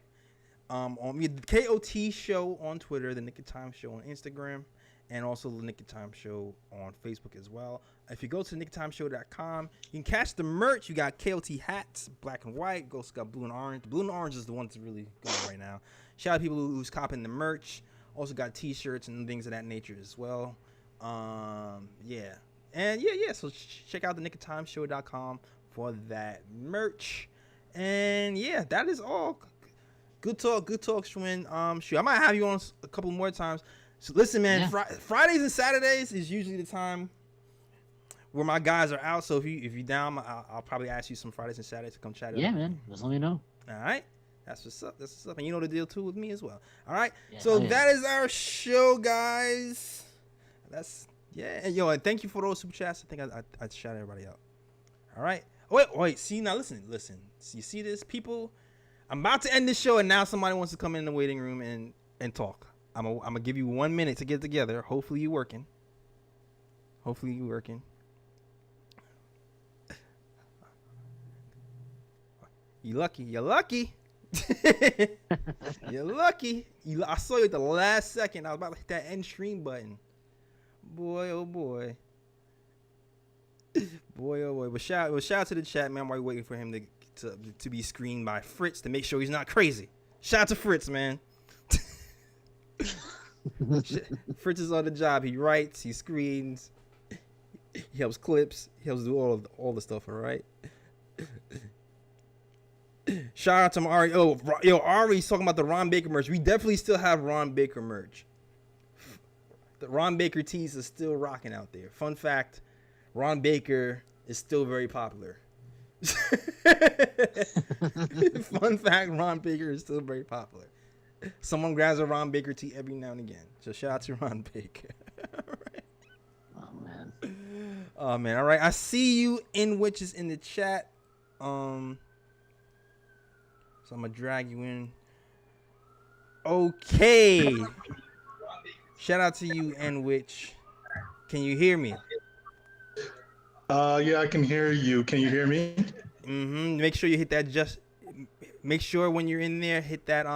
On the KOT show on Twitter, the Knick of Time show on Instagram, and also the Knick of Time show on Facebook as well. If you go to nickoftimeshow.com, you can catch the merch. You got KOT hats, black and white. Ghost got blue and orange. The blue and orange is the one that's really going right now. Shout out to people who's copping the merch. Also got t-shirts and things of that nature as well. Yeah. And yeah. So check out the nickoftimeshow.com for that merch. And yeah, that is all. Good talk, Schwinn. Shoot, I might have you on a couple more times. So listen, man, Fridays and Saturdays is usually the time where my guys are out. So if you down, I'll probably ask you some Fridays and Saturdays to come chat. Yeah, man. Just let me know. All right. That's what's up. And you know the deal too with me as well. All right. Yeah, so that is our show, guys. And thank you for those super chats. I think I shout everybody out. All right. Wait. See, now listen. So you see this, people? I'm about to end this show, and now somebody wants to come in the waiting room and talk. I'm gonna give you 1 minute to get together. Hopefully you're working. You're lucky. You're lucky. I saw you at the last second. I was about to hit that end stream button. Boy, oh boy. But shout out to the chat, man, while you're waiting for him to be screened by Fritz to make sure he's not crazy. Shout out to Fritz, man. Fritz is on the job. He writes, he screens, he helps clips, he helps do all the stuff, all right? Shout out to Ari. Ari's talking about the Ron Baker merch. We definitely still have Ron Baker merch. The Ron Baker tees are still rocking out there. Fun fact, Ron Baker is still very popular. Fun fact, Ron Baker is still very popular. Someone grabs a Ron Baker tee every now and again. So shout out to Ron Baker. All right. Oh man. All right. I see you in witches in the chat. So I'm gonna drag you in. Okay. Shout out to you, N Witch. Can you hear me? Yeah, I can hear you. Can you hear me? Make sure you hit that. Make sure when you're in there, hit that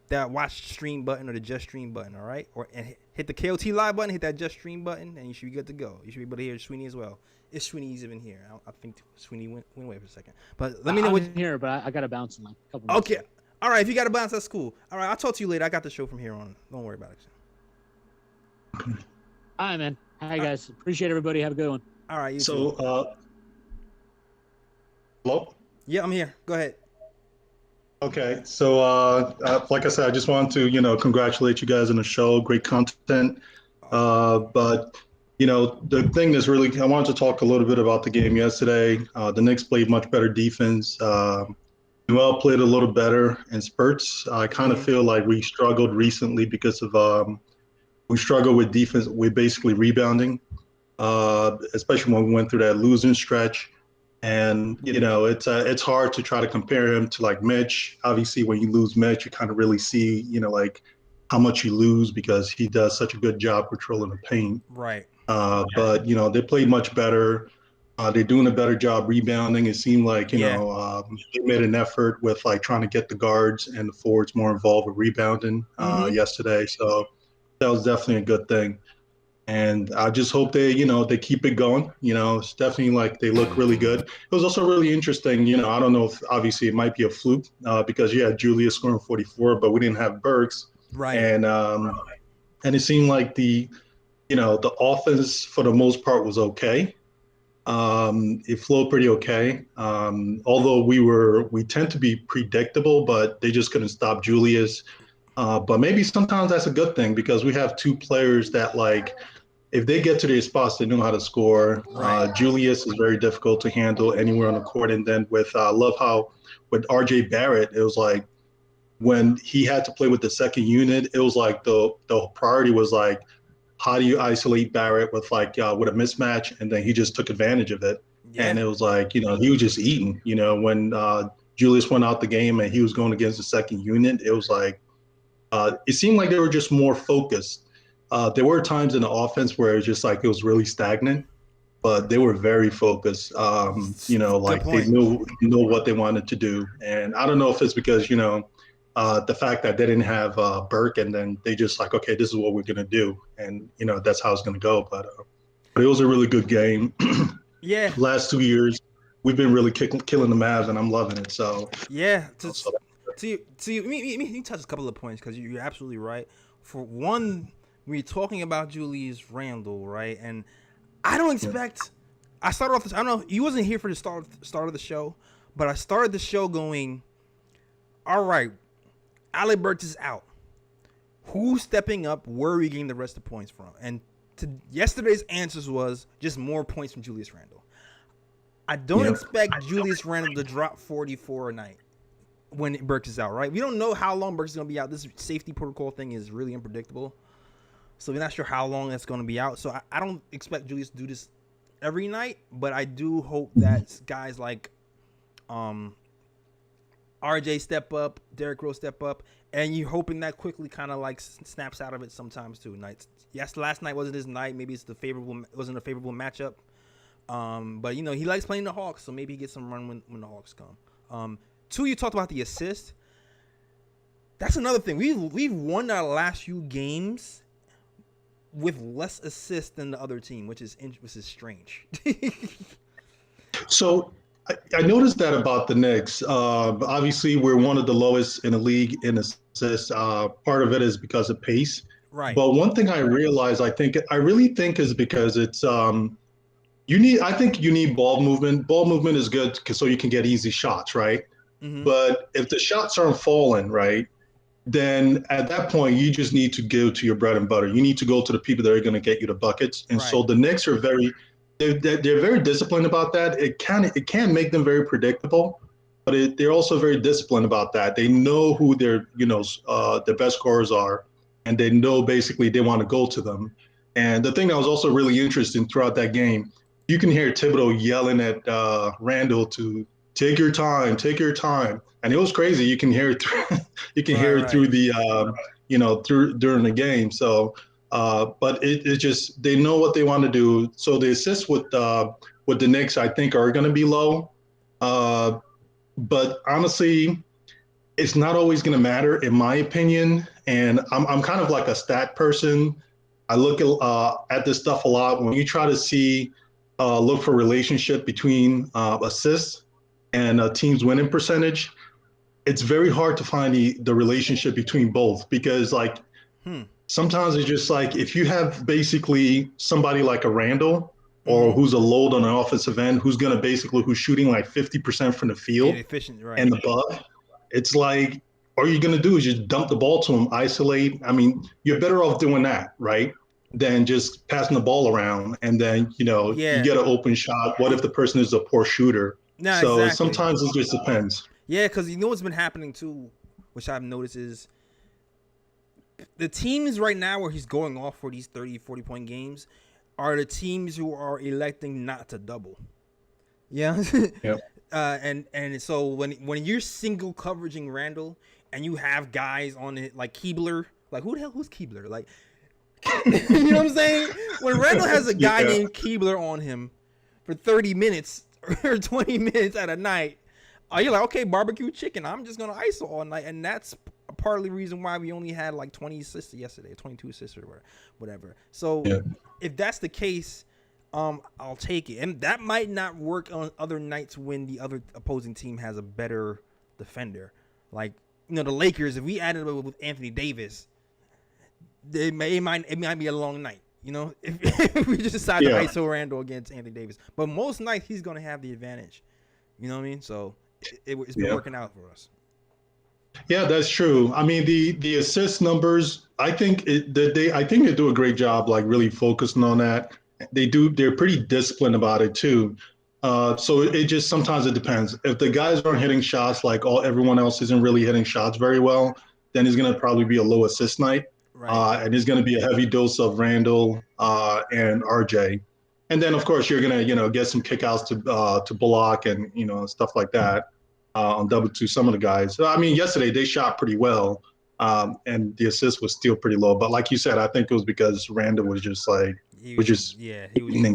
that watch stream button or the just stream button. All right, and hit the KOT live button. Hit that just stream button, and you should be good to go. You should be able to hear Sweeney as well. If Sweeney's even here, I think Sweeney went away for a second. But let me know. I'm here, but I gotta bounce in like a couple minutes. Okay. All right. If you gotta bounce, that's cool. All right. I'll talk to you later. I got the show from here on. Don't worry about it. All right, man. Hi, guys. Appreciate everybody. Have a good one. All right. So, hello? Yeah, I'm here. Go ahead. Okay. So, like I said, I just want to, congratulate you guys on the show. Great content. But, the thing is really, I wanted to talk a little bit about the game yesterday. The Knicks played much better defense. Noel played a little better in spurts. I kind of feel like we struggled recently because of we struggled with defense. We're basically rebounding, especially when we went through that losing stretch. And, it's hard to try to compare him to like Mitch. Obviously, when you lose Mitch, you kind of really see, like how much you lose because he does such a good job controlling the paint. Right. But, they played much better. They're doing a better job rebounding. It seemed like, they made an effort with like trying to get the guards and the forwards more involved with rebounding yesterday. So that was definitely a good thing. And I just hope they keep it going. It's definitely like they look really good. It was also really interesting. I don't know if obviously it might be a fluke because you had Julius scoring 44, but we didn't have Burks. Right. And it seemed like the offense for the most part was okay. It flowed pretty okay. Although we tend to be predictable, but they just couldn't stop Julius. But maybe sometimes that's a good thing because we have two players that like if they get to their spots, they know how to score. Right. Julius is very difficult to handle anywhere on the court, and then with love how with RJ Barrett, it was like when he had to play with the second unit, it was like the priority was like how do you isolate Barrett with with a mismatch, and then he just took advantage of it. Yeah. And it was like, he was just eating, when Julius went out the game and he was going against the second unit, it was like, it seemed like they were just more focused. There were times in the offense where it was just like, it was really stagnant, but they were very focused. Like they knew what they wanted to do. And I don't know if it's because, the fact that they didn't have Burke and then they just like, okay, this is what we're going to do. And, that's how it's going to go. But it was a really good game. Yeah. Last 2 years, we've been really killing the Mavs, and I'm loving it. So yeah, let me touch a couple of points because you're absolutely right. For one, we're talking about Julius Randle, right? And I don't expect. I started off this. I don't know. You wasn't here for the start of the show, but I started the show going, all right, Alec Burks is out. Who's stepping up? Where are we getting the rest of the points from? And yesterday's answers was just more points from Julius Randle. I don't expect Julius Randle to drop 44 a night when Burks is out, right? We don't know how long Burks is going to be out. This safety protocol thing is really unpredictable. So we're not sure how long that's going to be out. So I don't expect Julius to do this every night, but I do hope that guys like RJ step up, Derrick Rose step up, and you're hoping that quickly kind of like snaps out of it sometimes too. Yes, last night wasn't his night. Maybe it wasn't a favorable matchup. But he likes playing the Hawks, so maybe he gets some run when the Hawks come. Two, you talked about the assist. That's another thing. We've won our last few games with less assists than the other team, which is strange. So I noticed that about the Knicks. Obviously, we're one of the lowest in the league in assists. Part of it is because of pace. Right. But one thing I realized, I really think is because it's I think you need ball movement. Ball movement is good so you can get easy shots, right? Mm-hmm. But if the shots aren't falling, right, then at that point you just need to go to your bread and butter. You need to go to the people that are going to get you the buckets. And so the Knicks are they're very disciplined about that. It can make them very predictable, but they're also very disciplined about that. They know who their best scorers are, and they know basically they want to go to them. And the thing that was also really interesting throughout that game, you can hear Thibodeau yelling at Randle to take your time, and it was crazy. You can hear it. Through the during the game. So, but it just they know what they want to do. So the assists with the Knicks, I think, are going to be low. But honestly, it's not always going to matter, in my opinion. And I'm kind of like a stat person. I look at this stuff a lot. When you try to see. Look for relationship between assists and a team's winning percentage. It's very hard to find the relationship between both because sometimes it's just like if you have basically somebody like a Randle or who's a load on an offensive end who's shooting like 50% from the field and above, it's like all you're gonna do is just dump the ball to him, isolate. I mean, you're better off doing that, right? Than just passing the ball around and then you get an open shot. What if the person is a poor shooter? Sometimes it just depends. Yeah, because what's been happening too, which I've noticed is the teams right now where he's going off for these 30-40 point games are the teams who are electing not to double. Yeah. Yep. And so when you're single coveraging Randle and you have guys on it like Keebler, like who's Keebler? Like you know what I'm saying? When Randle has a guy named Keebler on him for 30 minutes or 20 minutes at a night, you're like, okay, barbecue chicken. I'm just going to ISO all night. And that's partly the reason why we only had like 20 assists yesterday, 22 assists or whatever. So if that's the case, I'll take it. And that might not work on other nights when the other opposing team has a better defender. Like, the Lakers, if we added it with Anthony Davis, it might be a long night, if we just decide to ISO Randle against Anthony Davis. But most nights he's going to have the advantage. You know what I mean? So it's been working out for us. Yeah, that's true. I mean, the assist numbers, I think they do a great job, like really focusing on that. They're pretty disciplined about it too. So it just sometimes it depends. If the guys aren't hitting shots like everyone else isn't really hitting shots very well, then it's gonna probably be a low assist night. Right. And it's gonna be a heavy dose of Randall and RJ. And then of course you're gonna, get some kickouts to block and stuff like that on double two, some of the guys. So, I mean, yesterday they shot pretty well, and the assist was still pretty low. But like you said, I think it was because Randall was just like, He was just yeah,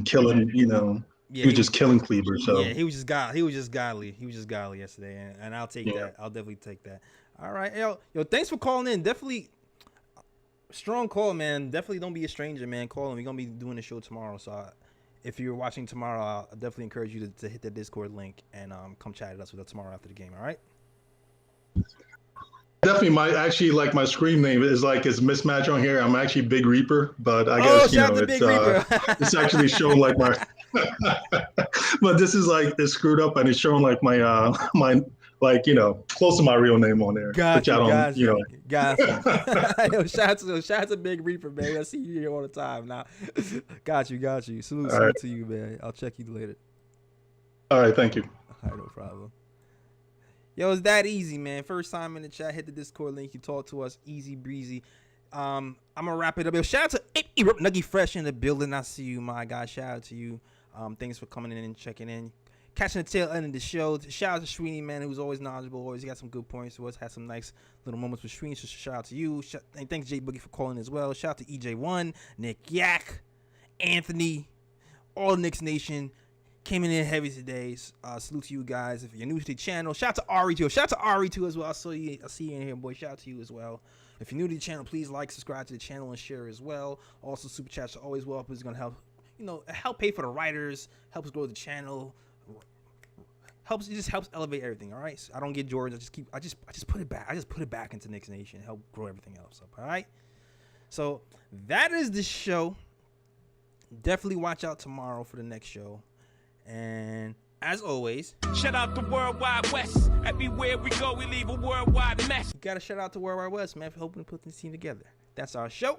killing, yeah, he was just killing Kleber. So yeah, he was just godly. He was just godly. He was just godly yesterday, and I'll take that. I'll definitely take that. All right, yo, thanks for calling in. Definitely strong call, man. Definitely don't be a stranger, man. Call him. We're gonna be doing the show tomorrow, so if you're watching tomorrow, I'll definitely encourage you to hit the Discord link and come chat with us tomorrow after the game. All right. definitely my screen name is like it's mismatch on here. I'm actually Big Reaper, but I Oh, guess shout out to Big Reaper. it's actually showing like my but this is like it's screwed up and it's showing like my my like close to my real name on there. Got which I you, don't, got you. Yo, shout out to Big Reaper, man. I see you here all the time now. Got you. Salute to you, man. I'll check you later. All right, thank you. All right, no problem. Yo, it's that easy, man. First time in the chat, hit the Discord link. You talk to us, easy breezy. I'm gonna wrap it up. Yo, shout out to Nuggy Fresh in the building. I see you, my guy. Shout out to you. Thanks for coming in and checking in. Catching the tail end of the show. Shout out to Sweeney, man, who's always knowledgeable. Always got some good points to us. Had some nice little moments with Sweeney. So shout out to you. And thanks, Jay Boogie, for calling as well. Shout out to EJ1, Nick Yak, Anthony, all Knicks Nation. Came in heavy today. Salute to you guys. If you're new to the channel, shout out to Ari too. Shout out to Ari too as well. I see you in here, boy. Shout out to you as well. If you're new to the channel, please like, subscribe to the channel, and share as well. Also, super chats are always welcome. It's gonna help pay for the writers, helps grow the channel. It just helps elevate everything. All right. So I don't get Jordans. I just put it back. I just put it back into Knicks Nation. Help grow everything else up. All right. So that is the show. Definitely watch out tomorrow for the next show. And as always, Shout out to Worldwide West. Everywhere we go, we leave a worldwide mess. you gotta shout out to World Wide West, man, for helping put this team together. That's our show.